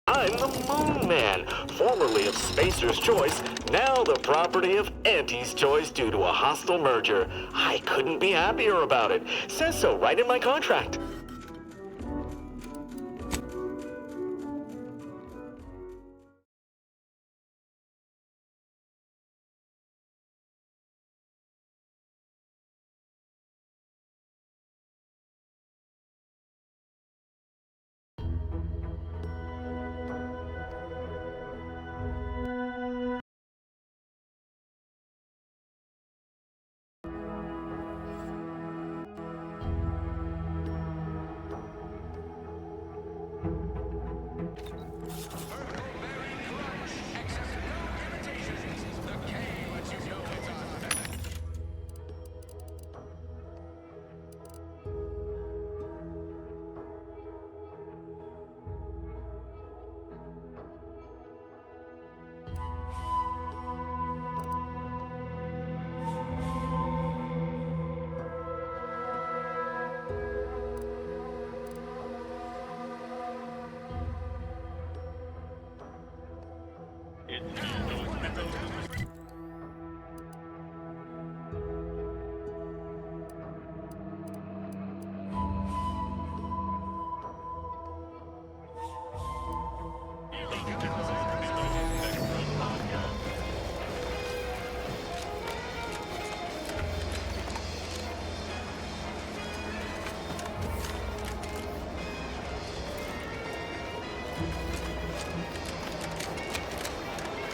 I'm the Moon Man, formerly of Spacer's Choice, now the property of Auntie's Choice due to a hostile merger. I couldn't be happier about it. Says so right in my contract.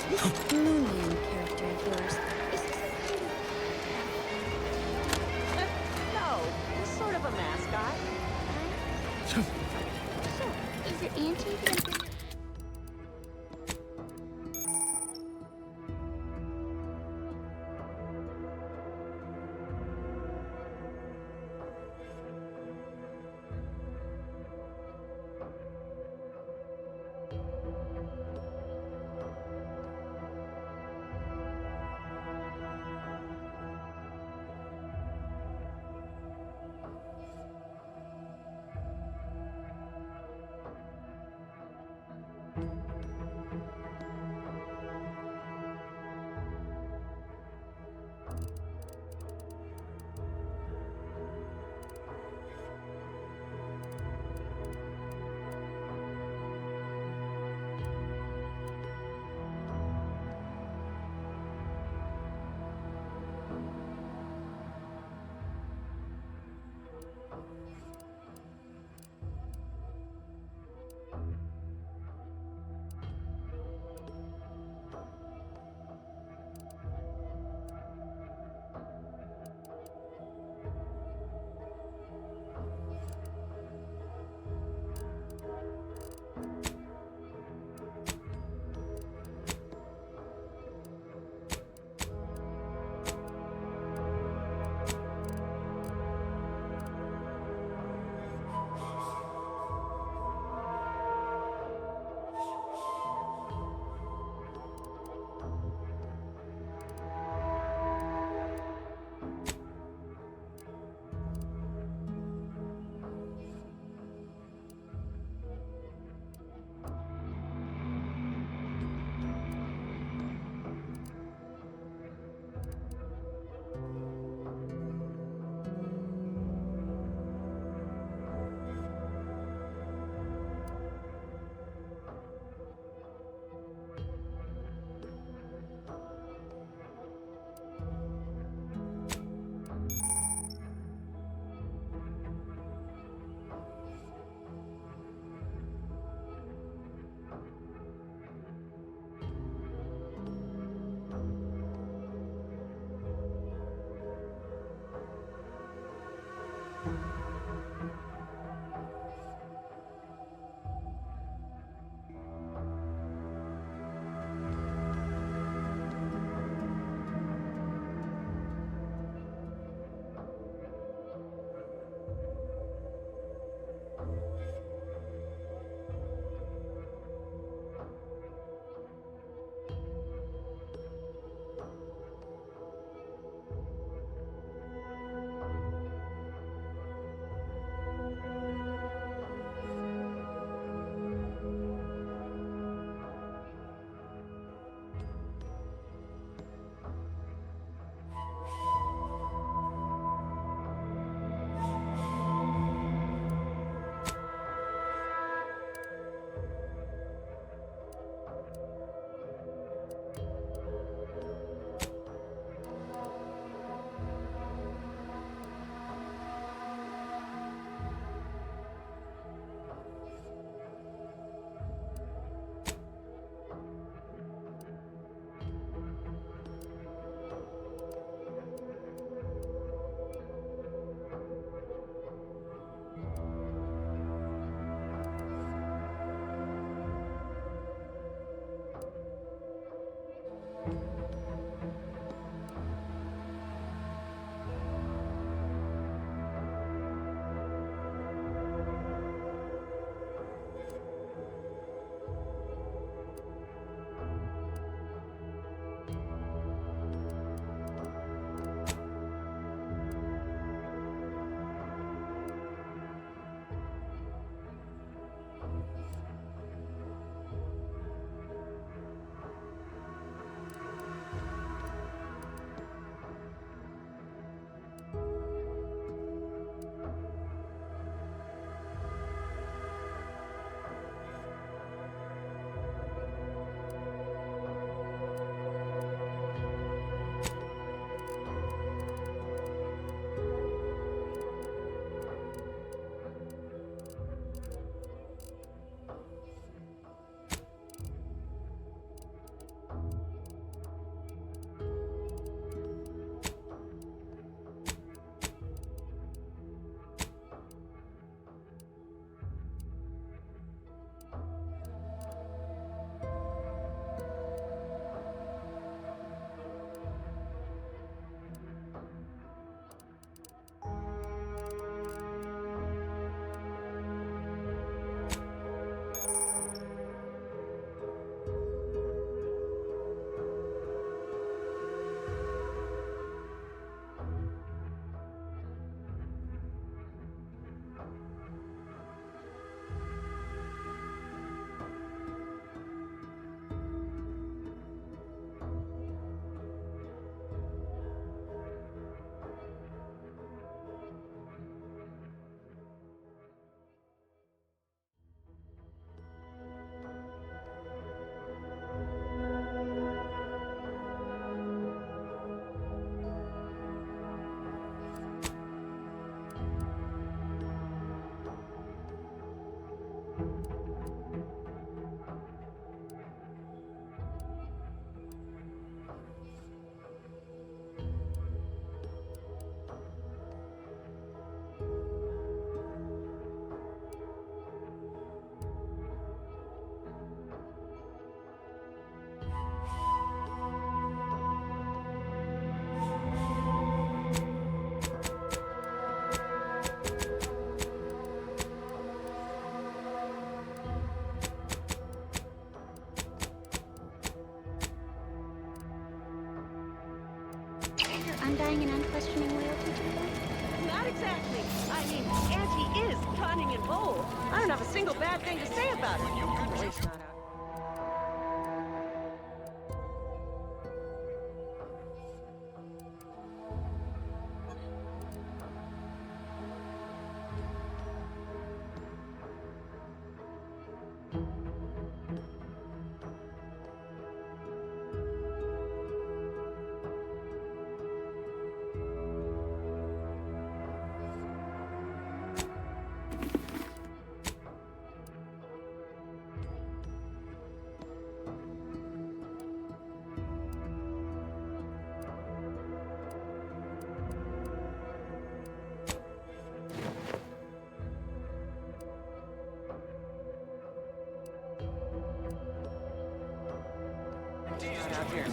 This Moon Man character of yours, is this No, he's sort of a mascot. so, is it Auntie? single bad thing to say about it. At least not out. Out here.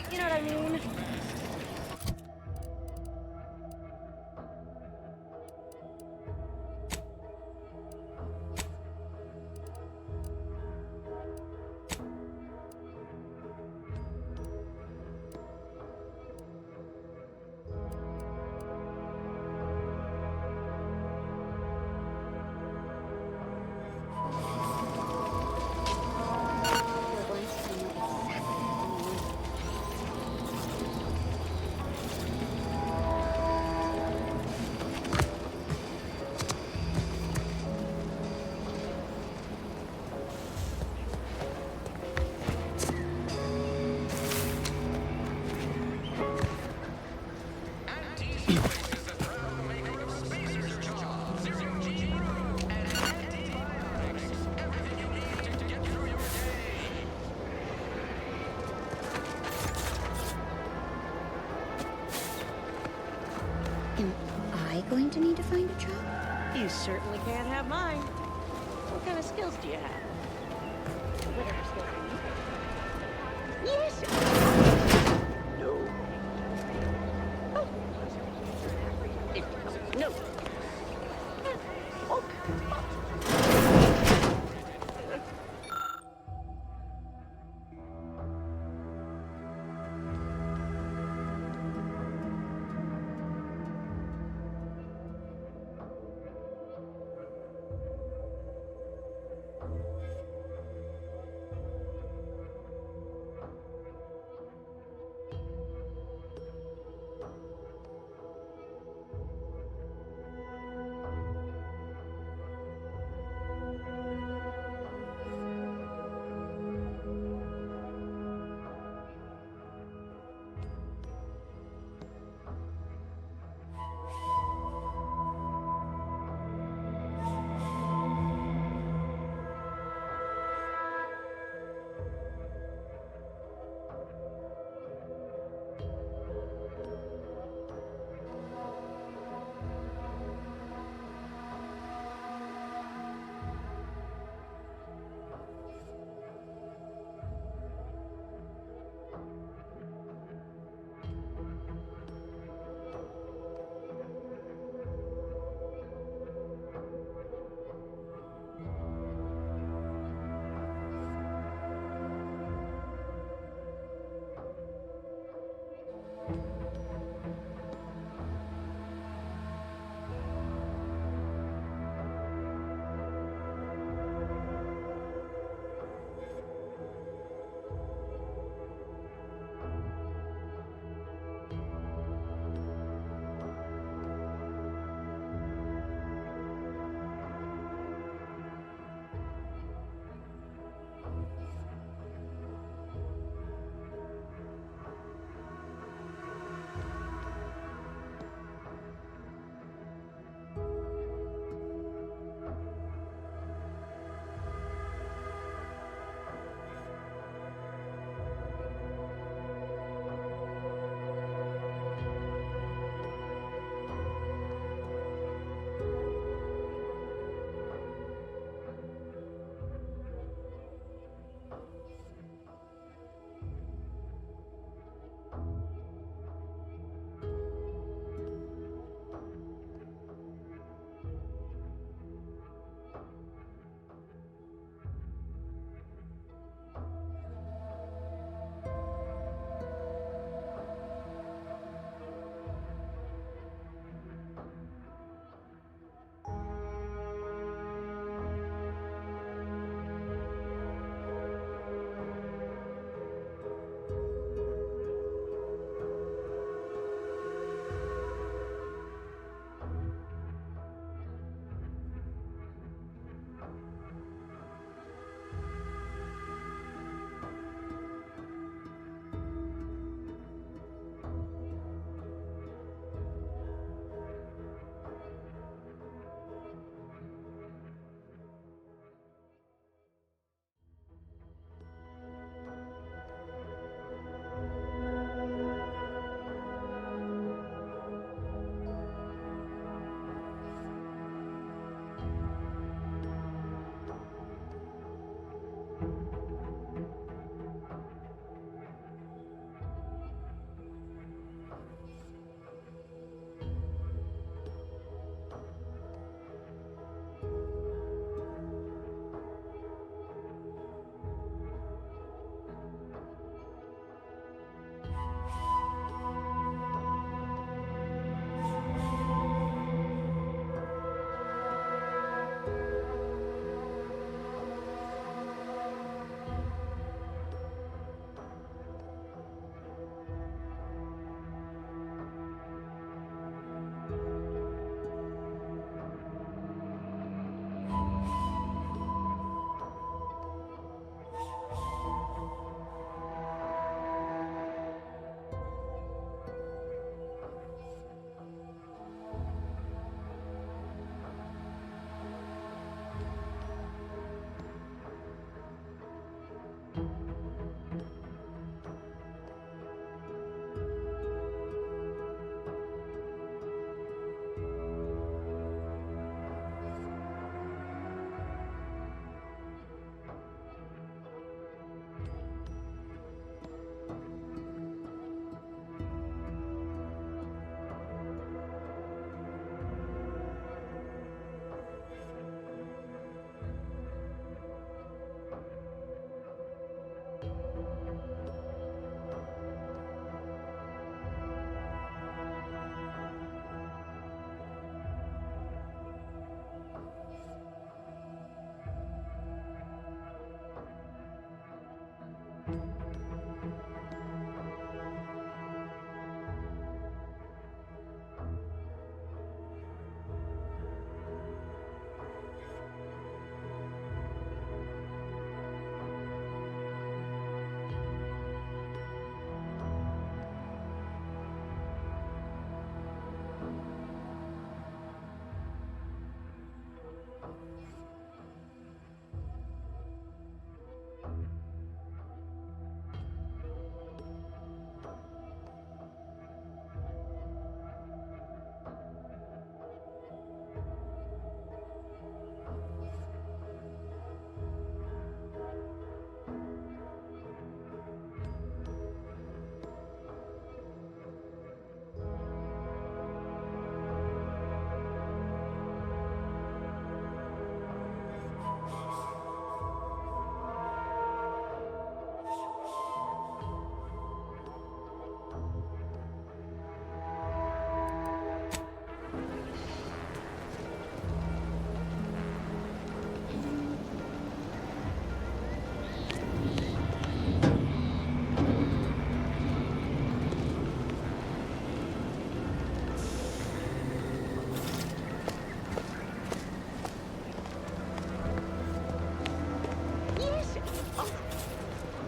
You know what I mean? Am I going to need to find a job? You certainly can't have mine. What kind of skills do you have? Whatever skills you need. Yes! No. Oh. No. Oh.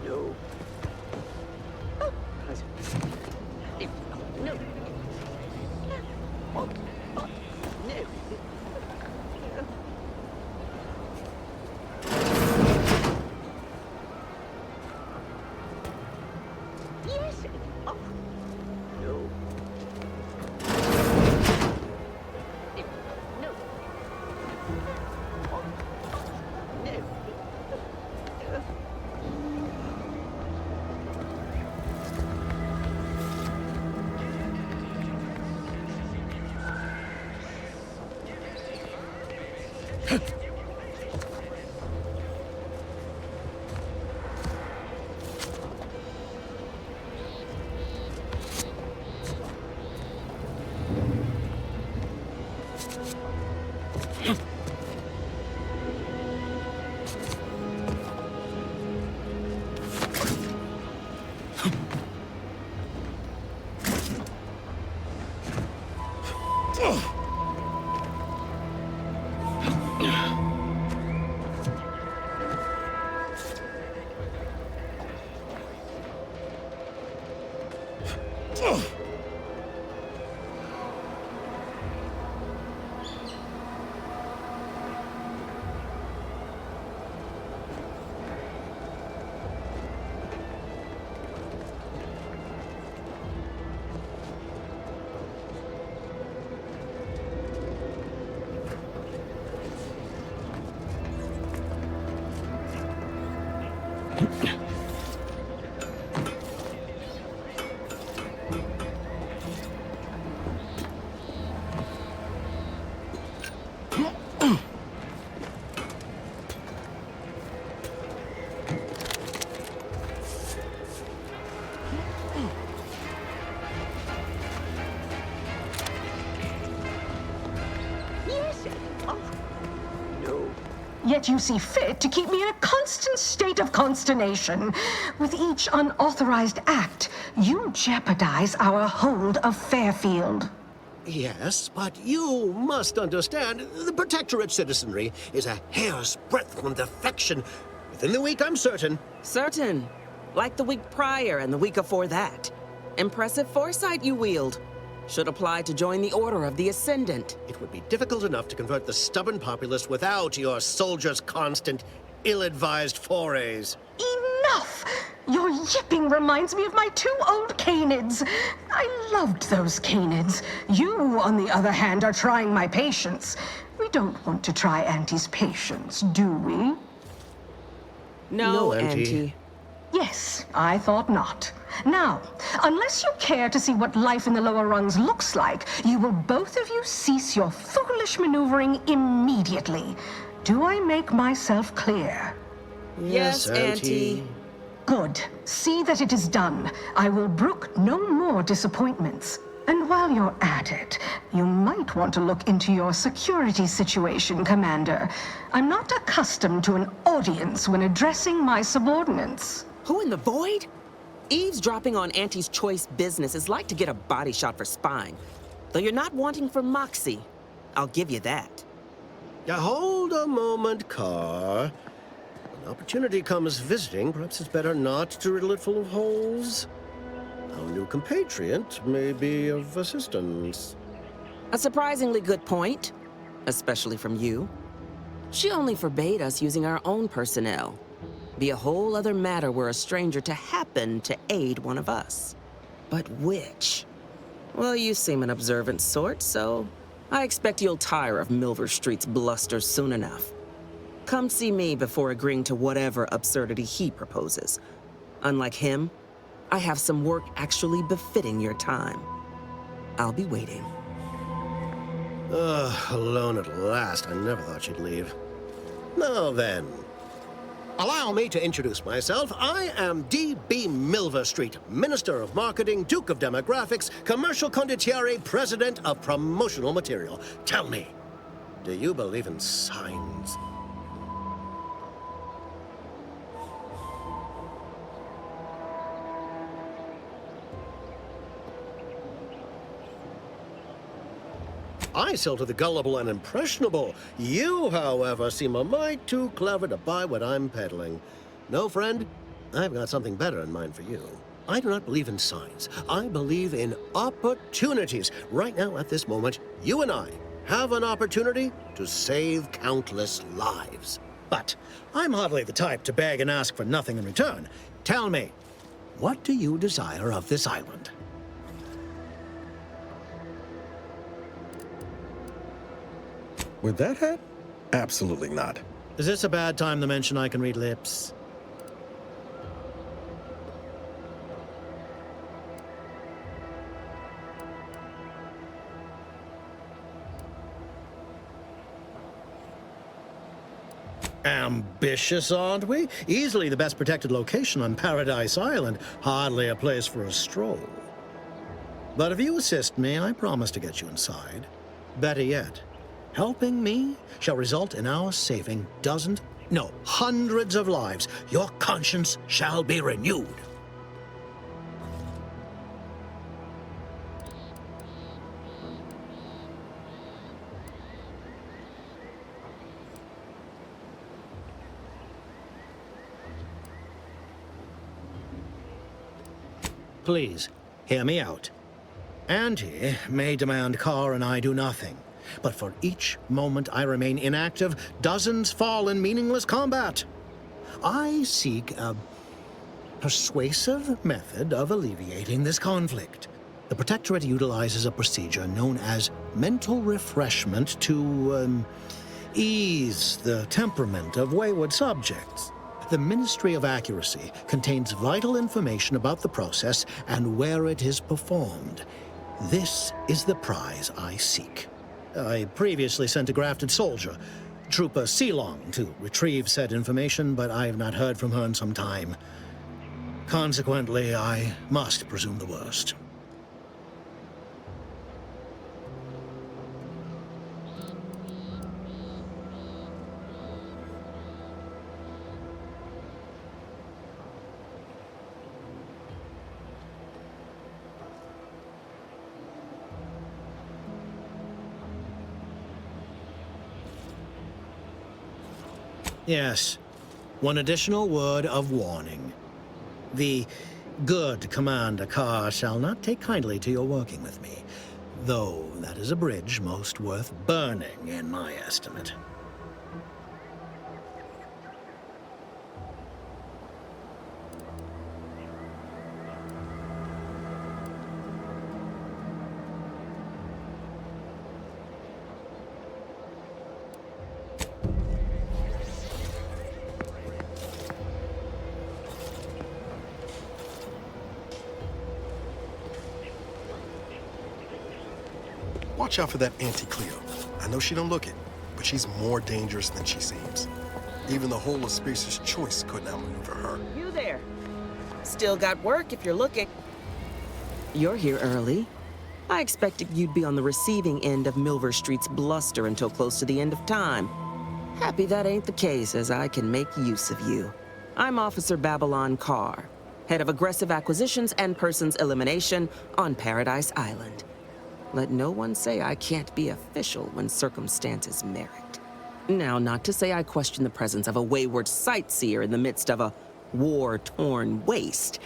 No. Oh. No. Oh. Oh. No. Yes. Oh. No. No. Oh. No. Yes. Oh. No. Yet you see fit to keep me in a constant state of consternation. With each unauthorized act, you jeopardize our hold of Fairfield. Yes, but you must understand, the Protectorate citizenry is a hair's breadth from defection. Within the week, I'm certain. Certain. Like the week prior and the week before that. Impressive foresight you wield. Should apply to join the Order of the Ascendant. It would be difficult enough to convert the stubborn populace without your soldiers' constant, ill-advised forays. Enough! Your yipping reminds me of my 2 old canids. I loved those canids. You, on the other hand, are trying my patience. We don't want to try Auntie's patience, do we? No, Auntie. Yes, I thought not. Now, unless you care to see what life in the lower rungs looks like, you will both of you cease your foolish maneuvering immediately. Do I make myself clear? Yes, Auntie. Good. See that it is done. I will brook no more disappointments. And while you're at it, you might want to look into your security situation, Commander. I'm not accustomed to an audience when addressing my subordinates. Who in the void? Eavesdropping on Auntie's choice business is like to get a body shot for spine. Though you're not wanting for moxie. I'll give you that. Now, hold a moment, Carr. When opportunity comes visiting, perhaps it's better not to riddle it full of holes. Our new compatriot may be of assistance. A surprisingly good point, especially from you. She only forbade us using our own personnel. Be a whole other matter were a stranger to happen to aid one of us. But which? Well, you seem an observant sort, so I expect you'll tire of Milver Street's bluster soon enough. Come see me before agreeing to whatever absurdity he proposes. Unlike him, I have some work actually befitting your time. I'll be waiting. Alone at last. I never thought she'd leave. Now then, allow me to introduce myself. I am D.B. Milver Street, Minister of Marketing, Duke of Demographics, Commercial Condottiere, President of Promotional Material. Tell me, do you believe in signs? I sell to the gullible and impressionable. You, however, seem a mite too clever to buy what I'm peddling. No, friend, I've got something better in mind for you. I do not believe in signs. I believe in opportunities. Right now, at this moment, you and I have an opportunity to save countless lives. But I'm hardly the type to beg and ask for nothing in return. Tell me, what do you desire of this island? With that hat? Absolutely not. Is this a bad time to mention I can read lips? Ambitious, aren't we? Easily the best protected location on Paradise Island. Hardly a place for a stroll. But if you assist me, I promise to get you inside. Better yet, helping me shall result in our saving dozens, no, hundreds of lives. Your conscience shall be renewed. Please, hear me out. Auntie may demand Carr and I do nothing, but for each moment I remain inactive, dozens fall in meaningless combat. I seek a persuasive method of alleviating this conflict. The Protectorate utilizes a procedure known as mental refreshment to ease the temperament of wayward subjects. The Ministry of Accuracy contains vital information about the process and where it is performed. This is the prize I seek. I previously sent a grafted soldier, Trooper Sealong, to retrieve said information, but I have not heard from her in some time. Consequently, I must presume the worst. Yes, one additional word of warning. The good Commander Carr shall not take kindly to your working with me, though that is a bridge most worth burning in my estimate. Watch out for that Auntie Cleo. I know she don't look it, but she's more dangerous than she seems. Even the whole of Spacer's Choice couldn't outmaneuver her. You there. Still got work if you're looking. You're here early. I expected you'd be on the receiving end of Milver Street's bluster until close to the end of time. Happy that ain't the case, as I can make use of you. I'm Officer Babylon Carr, head of aggressive acquisitions and persons elimination on Paradise Island. Let no one say I can't be official when circumstances merit. Now, not to say I question the presence of a wayward sightseer in the midst of a war-torn waste,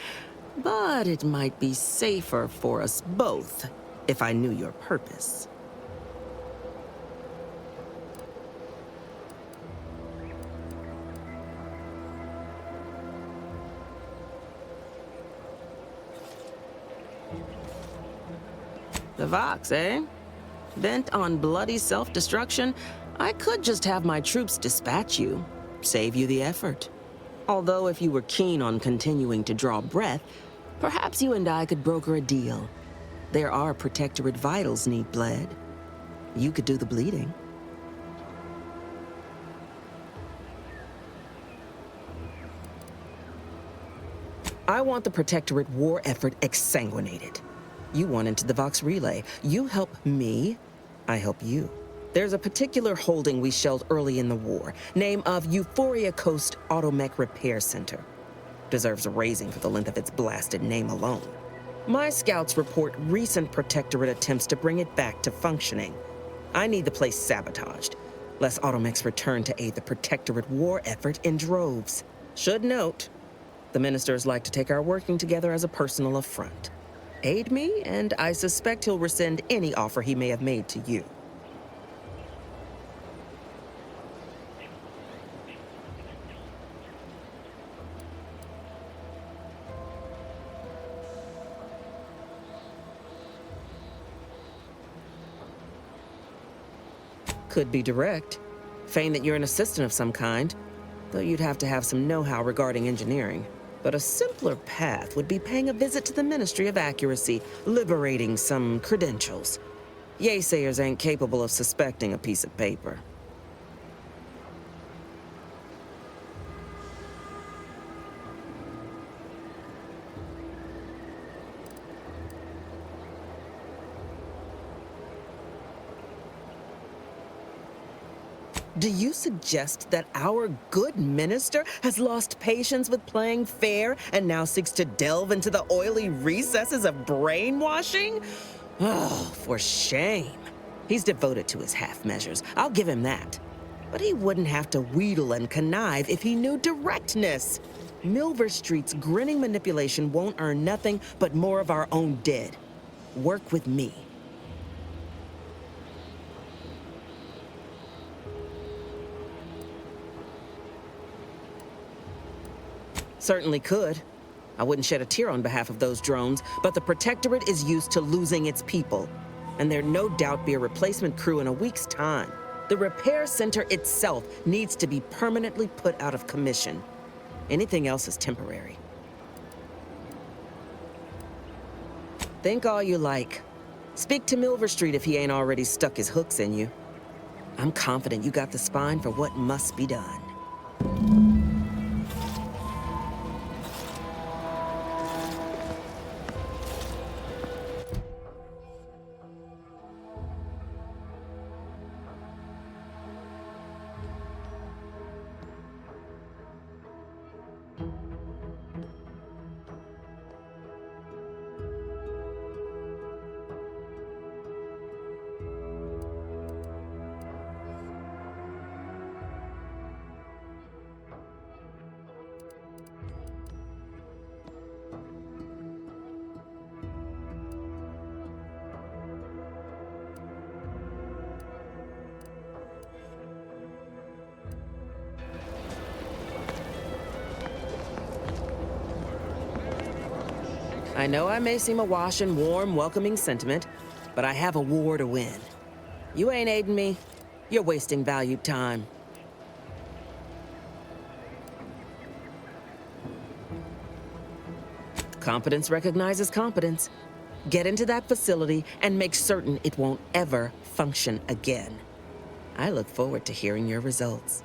but it might be safer for us both if I knew your purpose. The Vox, eh? Bent on bloody self-destruction, I could just have my troops dispatch you, save you the effort. Although if you were keen on continuing to draw breath, perhaps you and I could broker a deal. There are Protectorate vitals need bled. You could do the bleeding. I want the Protectorate war effort exsanguinated. You want into the Vox relay. You help me, I help you. There's a particular holding we shelled early in the war. Name of Euphoria Coast Automech Repair Center. Deserves a raising for the length of its blasted name alone. My scouts report recent Protectorate attempts to bring it back to functioning. I need the place sabotaged, lest Automechs return to aid the Protectorate war effort in droves. Should note, the ministers like to take our working together as a personal affront. Aid me, and I suspect he'll rescind any offer he may have made to you. Could be direct. Feign that you're an assistant of some kind, though you'd have to have some know-how regarding engineering. But a simpler path would be paying a visit to the Ministry of Accuracy, liberating some credentials. Yaysayers ain't capable of suspecting a piece of paper. Do you suggest that our good minister has lost patience with playing fair and now seeks to delve into the oily recesses of brainwashing? Oh, for shame. He's devoted to his half measures. I'll give him that. But he wouldn't have to wheedle and connive if he knew directness. Milver Street's grinning manipulation won't earn nothing but more of our own dead. Work with me. Certainly could. I wouldn't shed a tear on behalf of those drones, but the Protectorate is used to losing its people. And there'd no doubt be a replacement crew in a week's time. The repair center itself needs to be permanently put out of commission. Anything else is temporary. Think all you like. Speak to Milver Street if he ain't already stuck his hooks in you. I'm confident you got the spine for what must be done. I know I may seem awash in warm, welcoming sentiment, but I have a war to win. You ain't aiding me. You're wasting valued time. Competence recognizes competence. Get into that facility and make certain it won't ever function again. I look forward to hearing your results.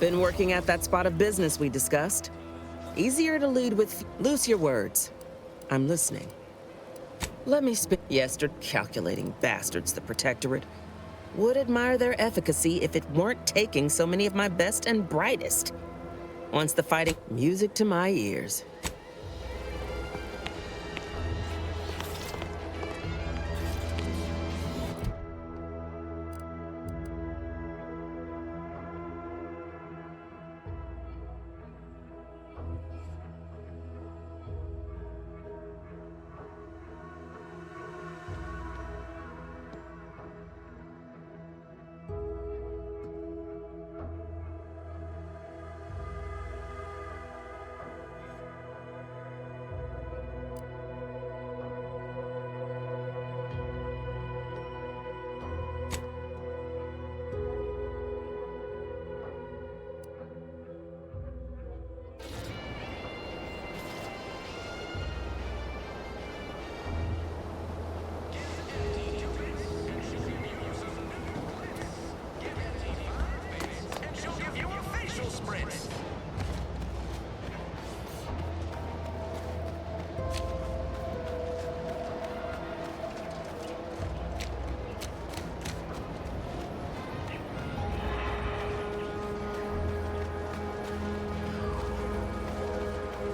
Been working at that spot of business we discussed? Easier to lead with loose your words. I'm listening. Let me speak. Calculating bastards, the Protectorate. Would admire their efficacy if it weren't taking so many of my best and brightest. Once the fighting, music to my ears.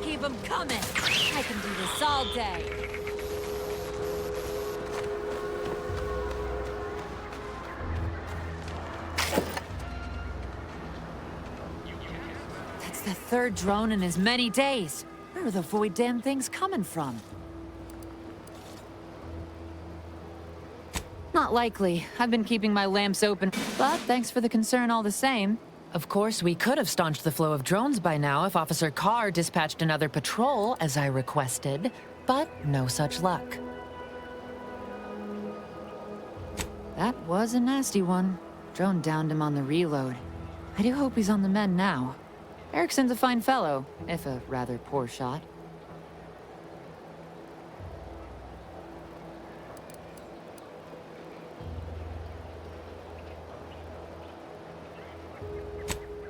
Keep them coming. I can do this all day. That's the third drone in as many days. Where are the void damn things coming from? Not likely. I've been keeping my lamps open, but thanks for the concern all the same. Of course, we could have staunched the flow of drones by now if Officer Carr dispatched another patrol, as I requested, but no such luck. That was a nasty one. Drone downed him on the reload. I do hope he's on the mend now. Erickson's a fine fellow, if a rather poor shot.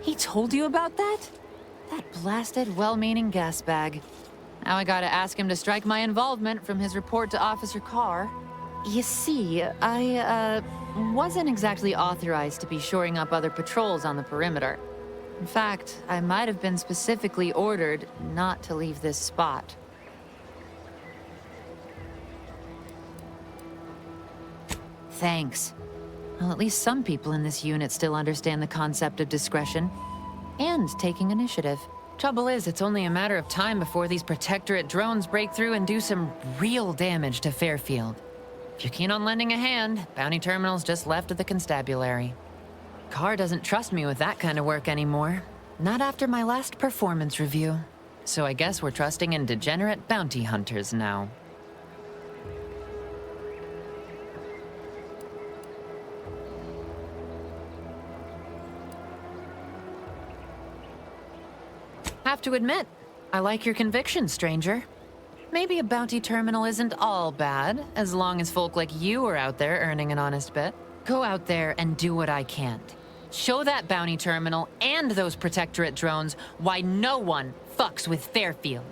He told you about that? That blasted, well-meaning gas bag. Now I gotta ask him to strike my involvement from his report to Officer Carr. You see, I, wasn't exactly authorized to be shoring up other patrols on the perimeter. In fact, I might have been specifically ordered not to leave this spot. Thanks. Well, at least some people in this unit still understand the concept of discretion. And taking initiative. Trouble is, it's only a matter of time before these Protectorate drones break through and do some real damage to Fairfield. If you're keen on lending a hand, Bounty Terminal's just left of the constabulary. Carr doesn't trust me with that kind of work anymore. Not after my last performance review. So I guess we're trusting in degenerate bounty hunters now. Have to admit, I like your conviction, stranger. Maybe a bounty terminal isn't all bad, as long as folk like you are out there earning an honest bit. Go out there and do what I can't. Show that bounty terminal and those Protectorate drones why no one fucks with Fairfield.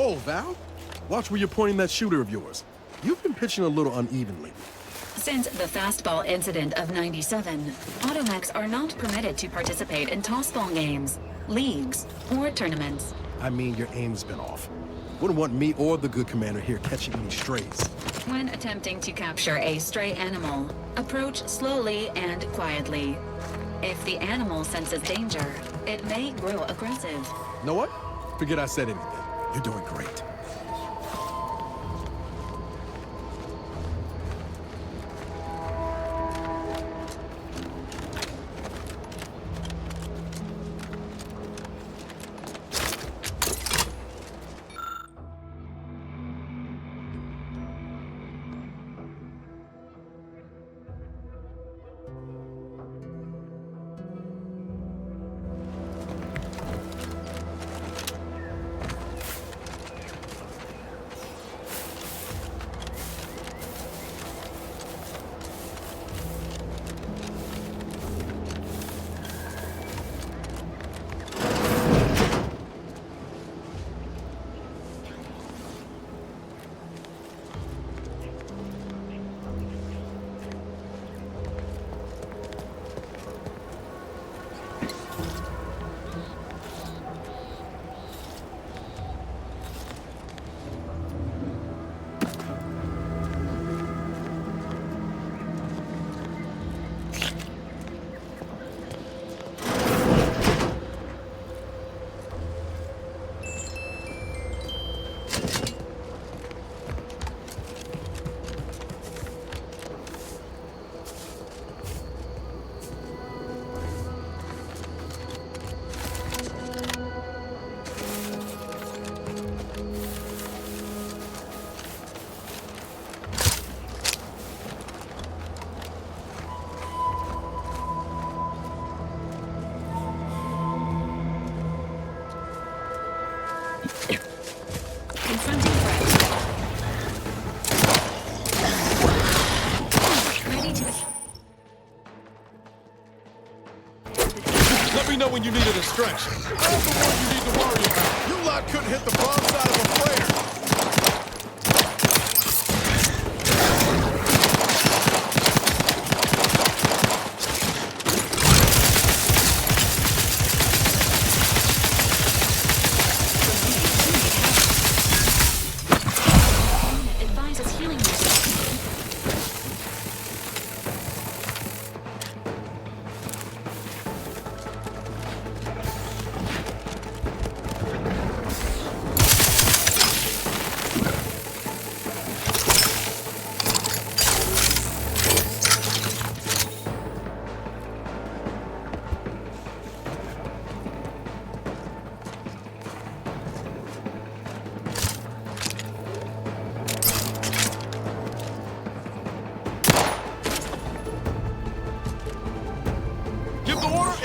Whoa, Val. Watch where you're pointing that shooter of yours. You've been pitching a little unevenly. Since the fastball incident of '97, automechs are not permitted to participate in tossball games, leagues, or tournaments. I mean, your aim's been off. Wouldn't want me or the good commander here catching any strays. When attempting to capture a stray animal, approach slowly and quietly. If the animal senses danger, it may grow aggressive. Know what? Forget I said anything. You're doing great. Let me know when you need a distraction. I'm the one you need to worry about. You lot couldn't hit the bomb side of a flare.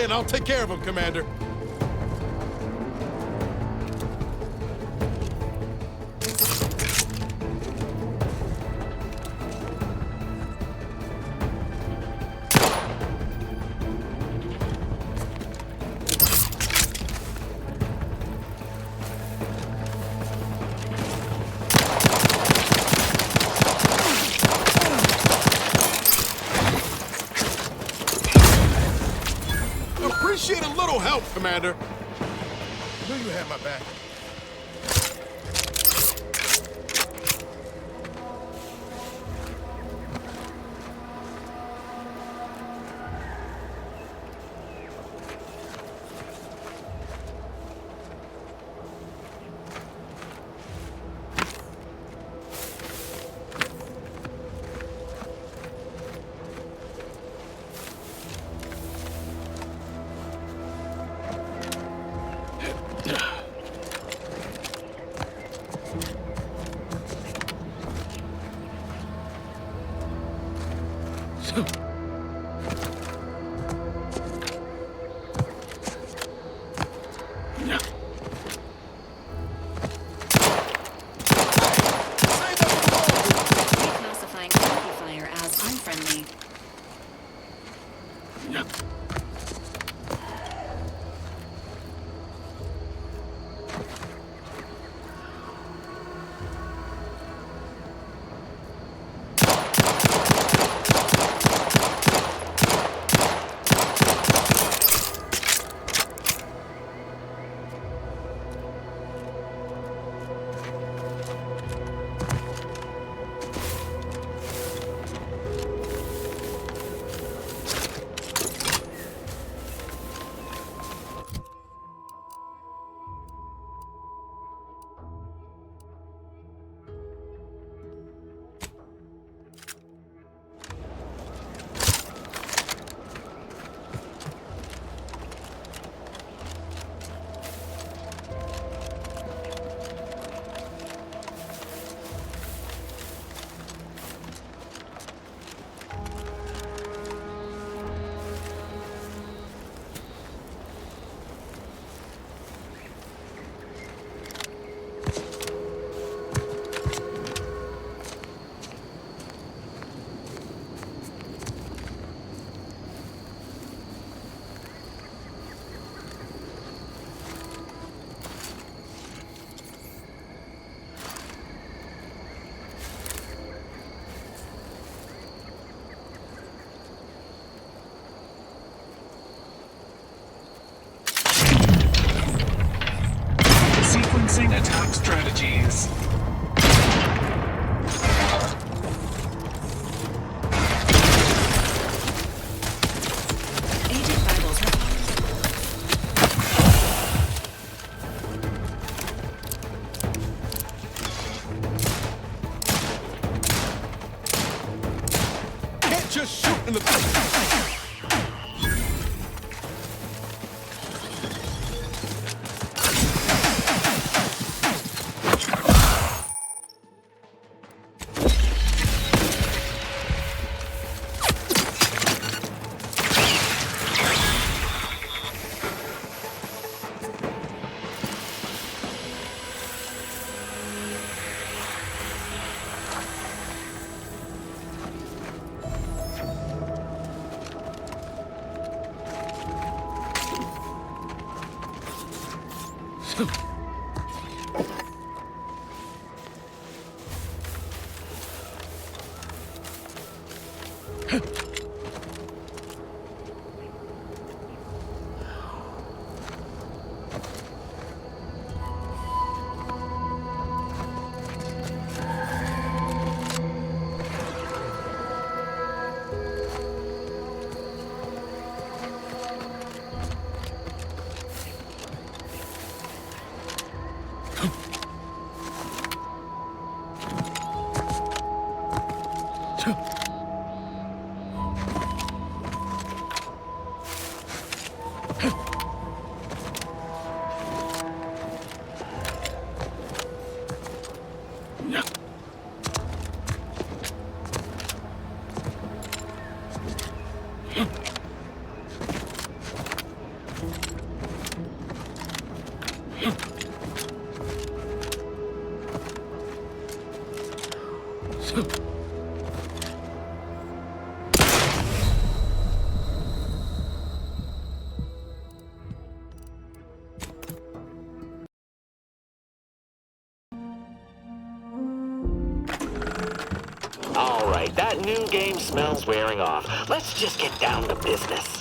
And I'll take care of him, Commander. Appreciate a little help, Commander. Knew you had my back. Reclassifying friendly fire as unfriendly. attacks. Agent Vitals have Can't just shoot in the... All right, that new game smells wearing off. Let's just get down to business.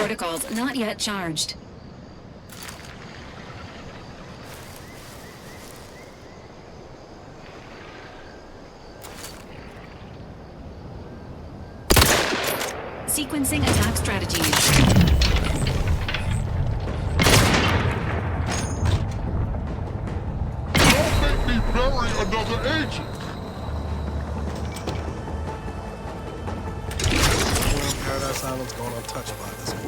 Protocols not yet charged. Sequencing attack strategies. Don't make me bury another agent! Paradise Island's going untouched by this one.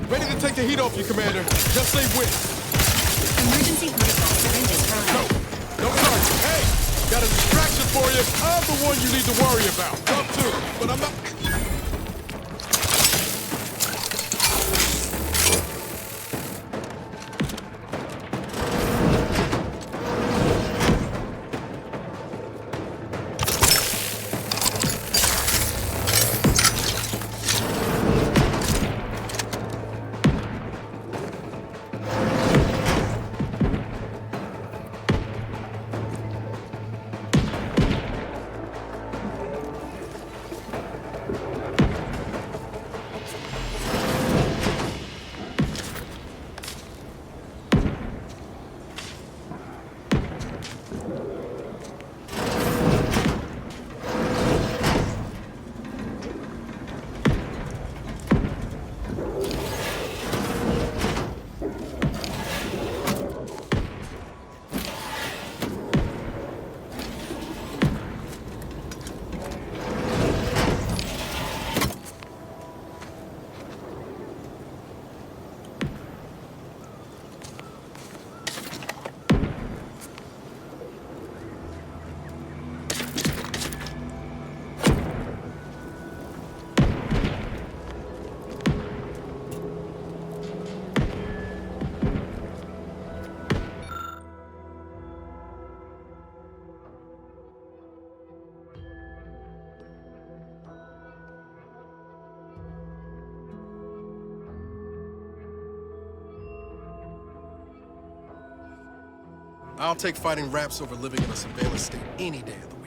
Ready to take the heat off you, Commander. Just say when. Emergency protocol syringes prime. No target. Hey! Got a distraction for you. I'm the one you need to worry about. Jump too, but I'm not... I'll take fighting raps over living in a surveillance state any day of the week.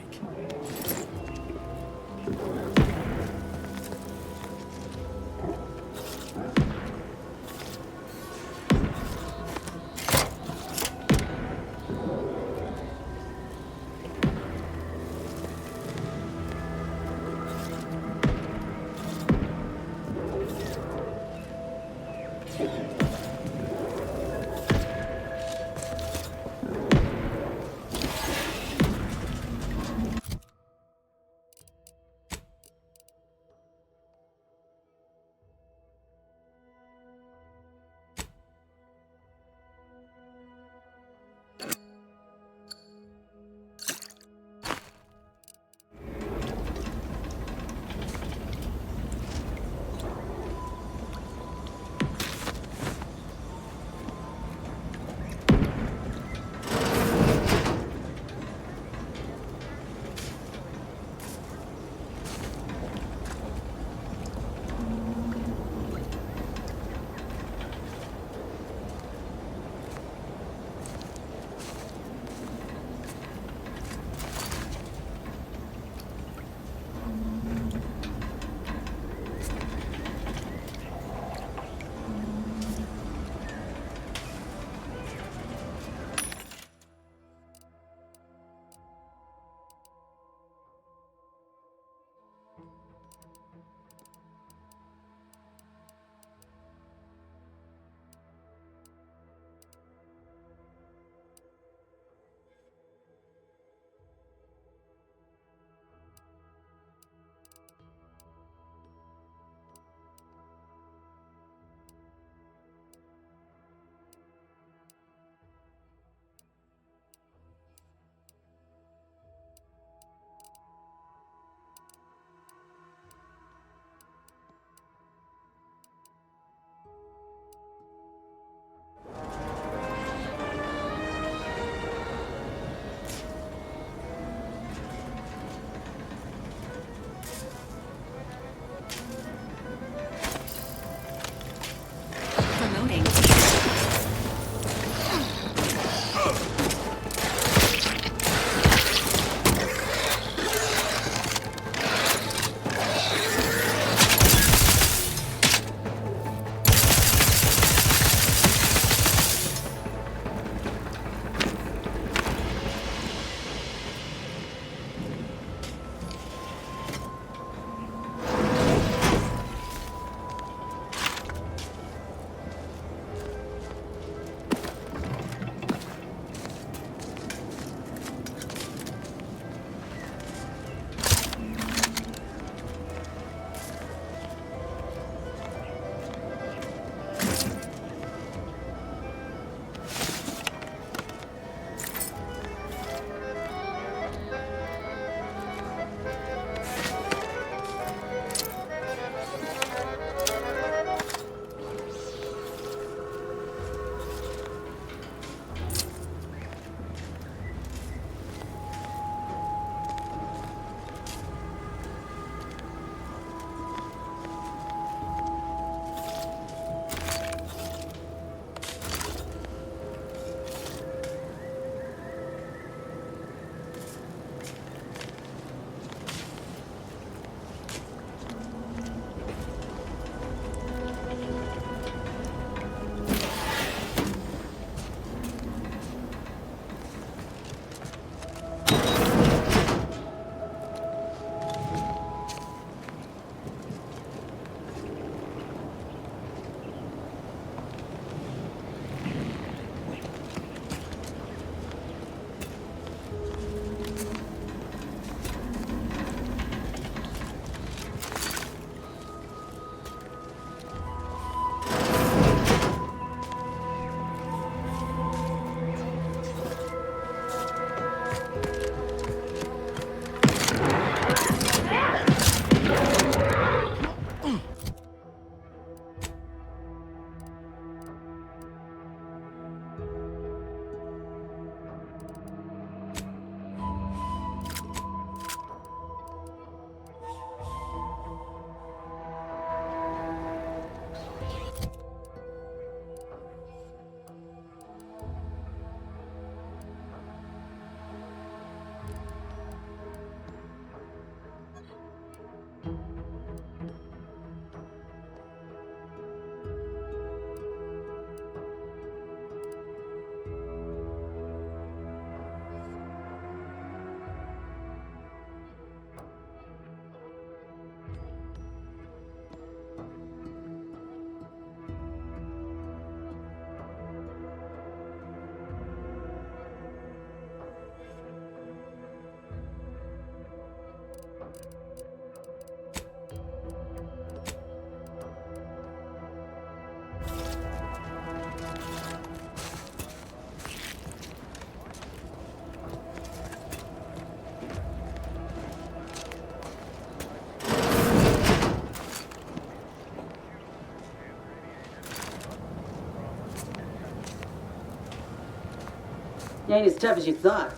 Ain't as tough as you thought.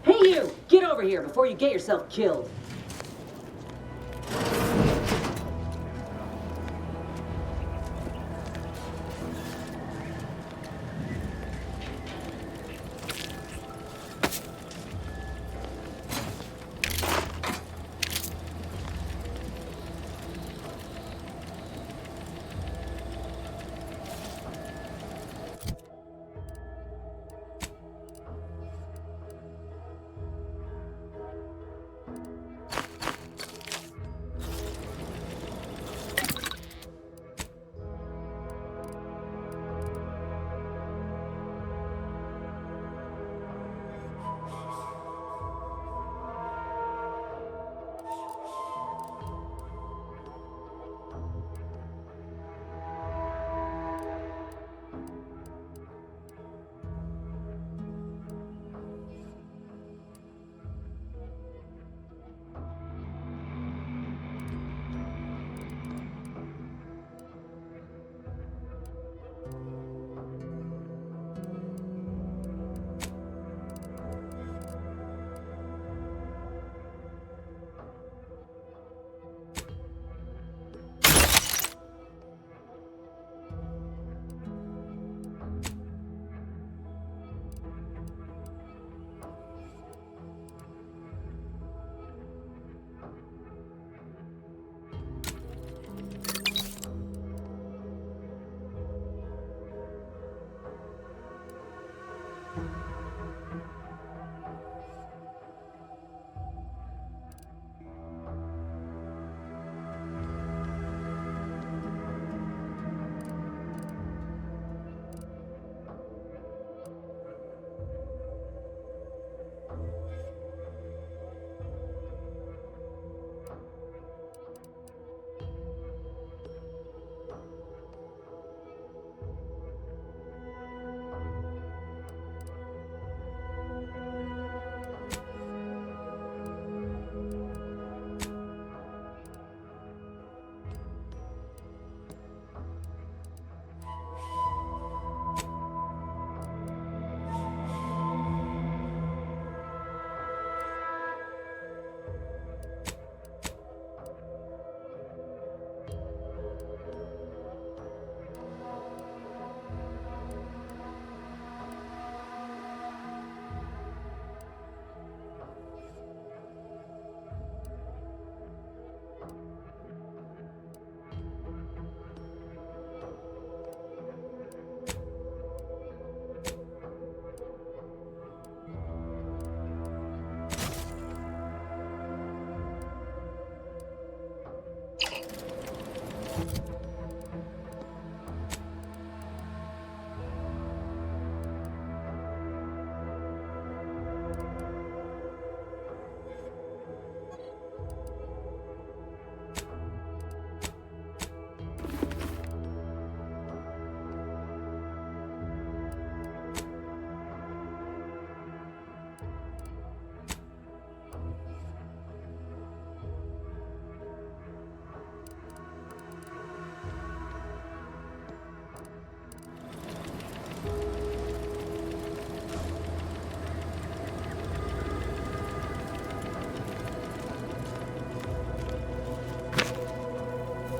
Hey you! Get over here before you get yourself killed.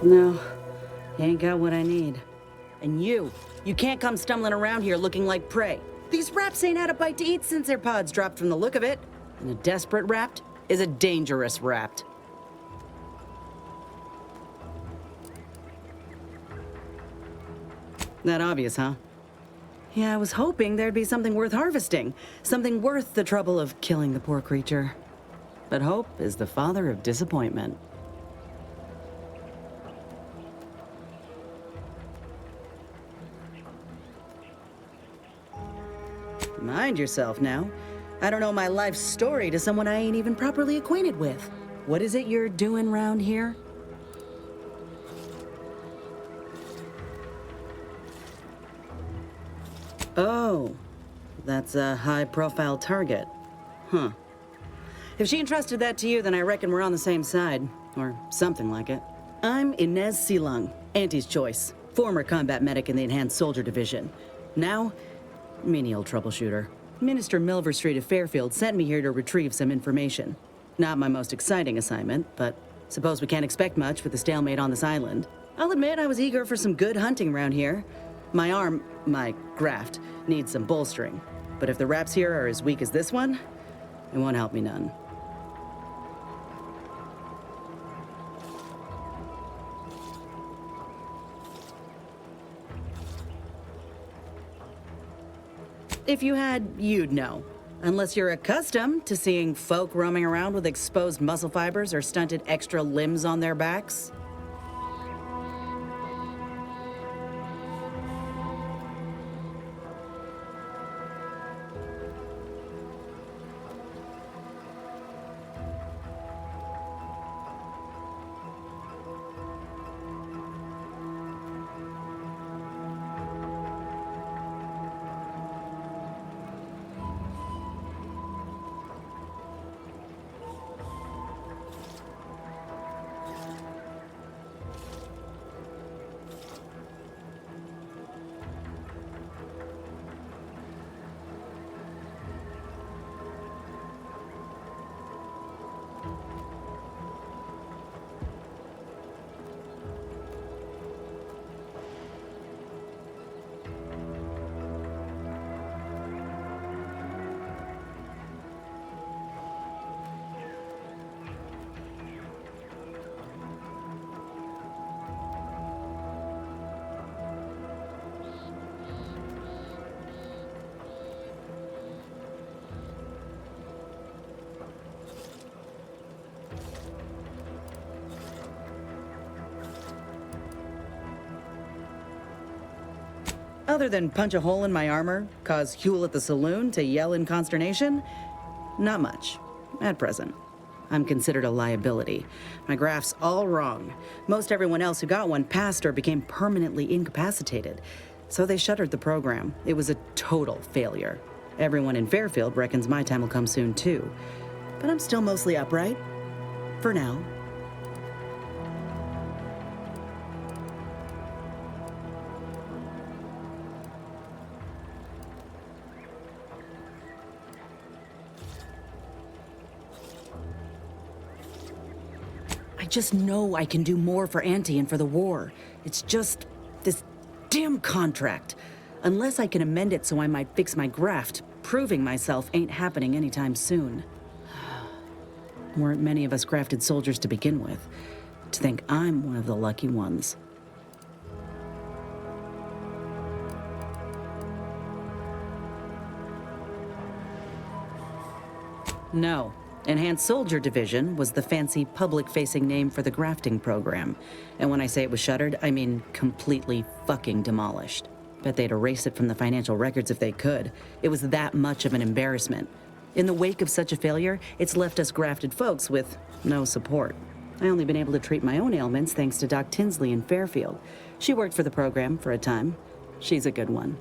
No, you ain't got what I need. And you can't come stumbling around here looking like prey. These raps ain't had a bite to eat since their pods dropped from the look of it. And a desperate rapt is a dangerous rapt. That obvious, huh? Yeah, I was hoping there'd be something worth harvesting. Something worth the trouble of killing the poor creature. But hope is the father of disappointment. Mind yourself now. I don't know my life story to someone I ain't even properly acquainted with. What is it you're doing round here? Oh, that's a high-profile target. Huh. If she entrusted that to you, then I reckon we're on the same side. Or something like it. I'm Inez Silung, Auntie's choice. Former combat medic in the Enhanced Soldier Division. Now, Menial troubleshooter. Minister Milverstreet of Fairfield sent me here to retrieve some information. Not my most exciting assignment, but suppose we can't expect much with the stalemate on this island. I'll admit I was eager for some good hunting around here. My graft, needs some bolstering. But if the raps here are as weak as this one, it won't help me none. If you had, you'd know. Unless you're accustomed to seeing folk roaming around with exposed muscle fibers or stunted extra limbs on their backs. Other than punch a hole in my armor, cause Huel at the saloon to yell in consternation, not much, at present. I'm considered a liability. My graft's all wrong. Most everyone else who got one passed or became permanently incapacitated. So they shuttered the program. It was a total failure. Everyone in Fairfield reckons my time will come soon too. But I'm still mostly upright. For now. I just know I can do more for Auntie and for the war. It's just this damn contract. Unless I can amend it so I might fix my graft, proving myself ain't happening anytime soon. Weren't many of us grafted soldiers to begin with. To think I'm one of the lucky ones. No. Enhanced Soldier Division was the fancy public-facing name for the grafting program. And when I say it was shuttered, I mean completely fucking demolished. Bet they'd erase it from the financial records if they could. It was that much of an embarrassment. In the wake of such a failure, it's left us grafted folks with no support. I only been able to treat my own ailments thanks to Doc Tinsley in Fairfield. She worked for the program for a time. She's a good one.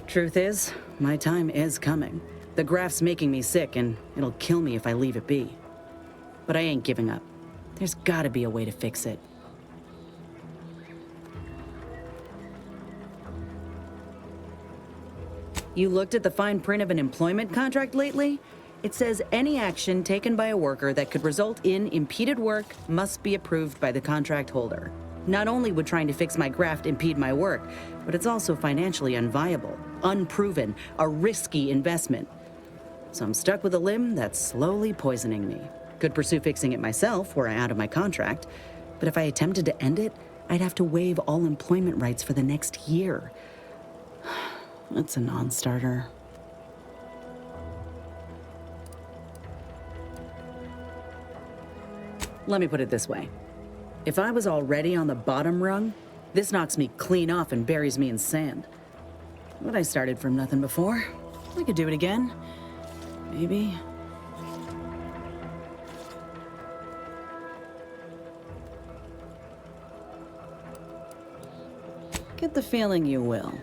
Truth is, my time is coming. The graft's making me sick, and it'll kill me if I leave it be. But I ain't giving up. There's gotta be a way to fix it. You looked at the fine print of an employment contract lately? It says any action taken by a worker that could result in impeded work must be approved by the contract holder. Not only would trying to fix my graft impede my work, but it's also financially unviable, unproven, a risky investment. So I'm stuck with a limb that's slowly poisoning me. Could pursue fixing it myself were I out of my contract, but if I attempted to end it, I'd have to waive all employment rights for the next year. That's a non-starter. Let me put it this way. If I was already on the bottom rung, this knocks me clean off and buries me in sand. But I started from nothing before. I could do it again. Maybe. Get the feeling you will.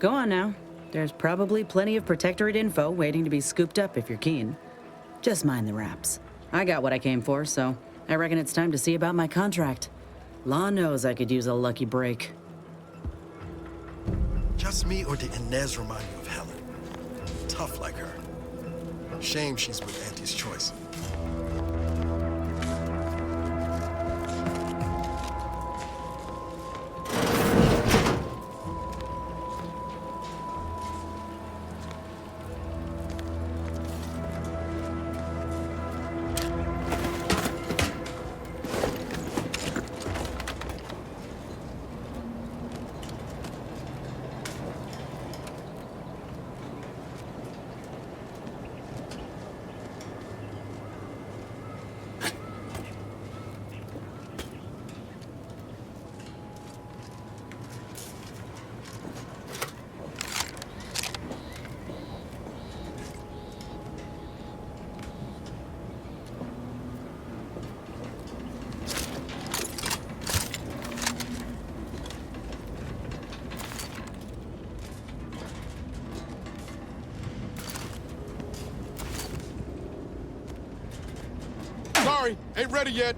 Go on now. There's probably plenty of Protectorate info waiting to be scooped up if you're keen. Just mind the wraps. I got what I came for, so I reckon it's time to see about my contract. Law knows I could use a lucky break. Just me, or did Inez remind you of Helen? Tough like her. Shame she's with Auntie's Choice. Sorry, ain't ready yet.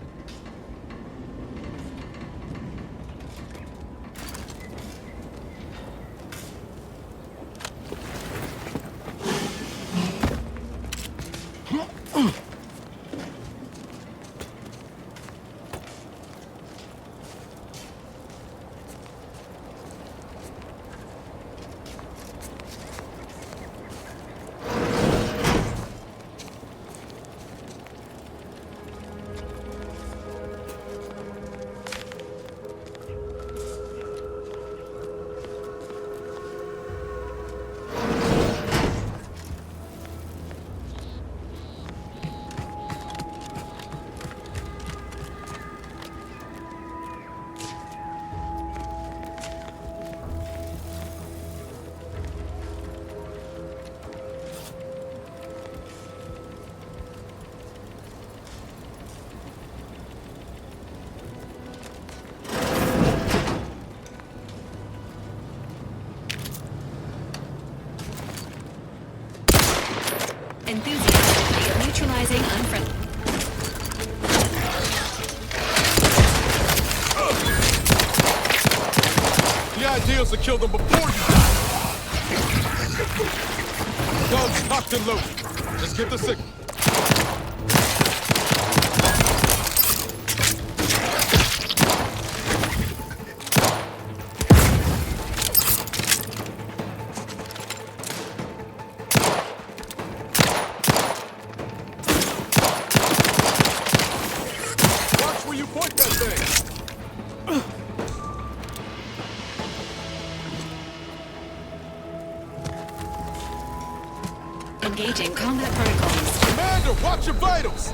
Enthusiastically neutralizing unfriendly. The idea is to kill them before you die. Guns locked and loaded. Just get the signal. Engaging combat protocols. Commander, watch your vitals!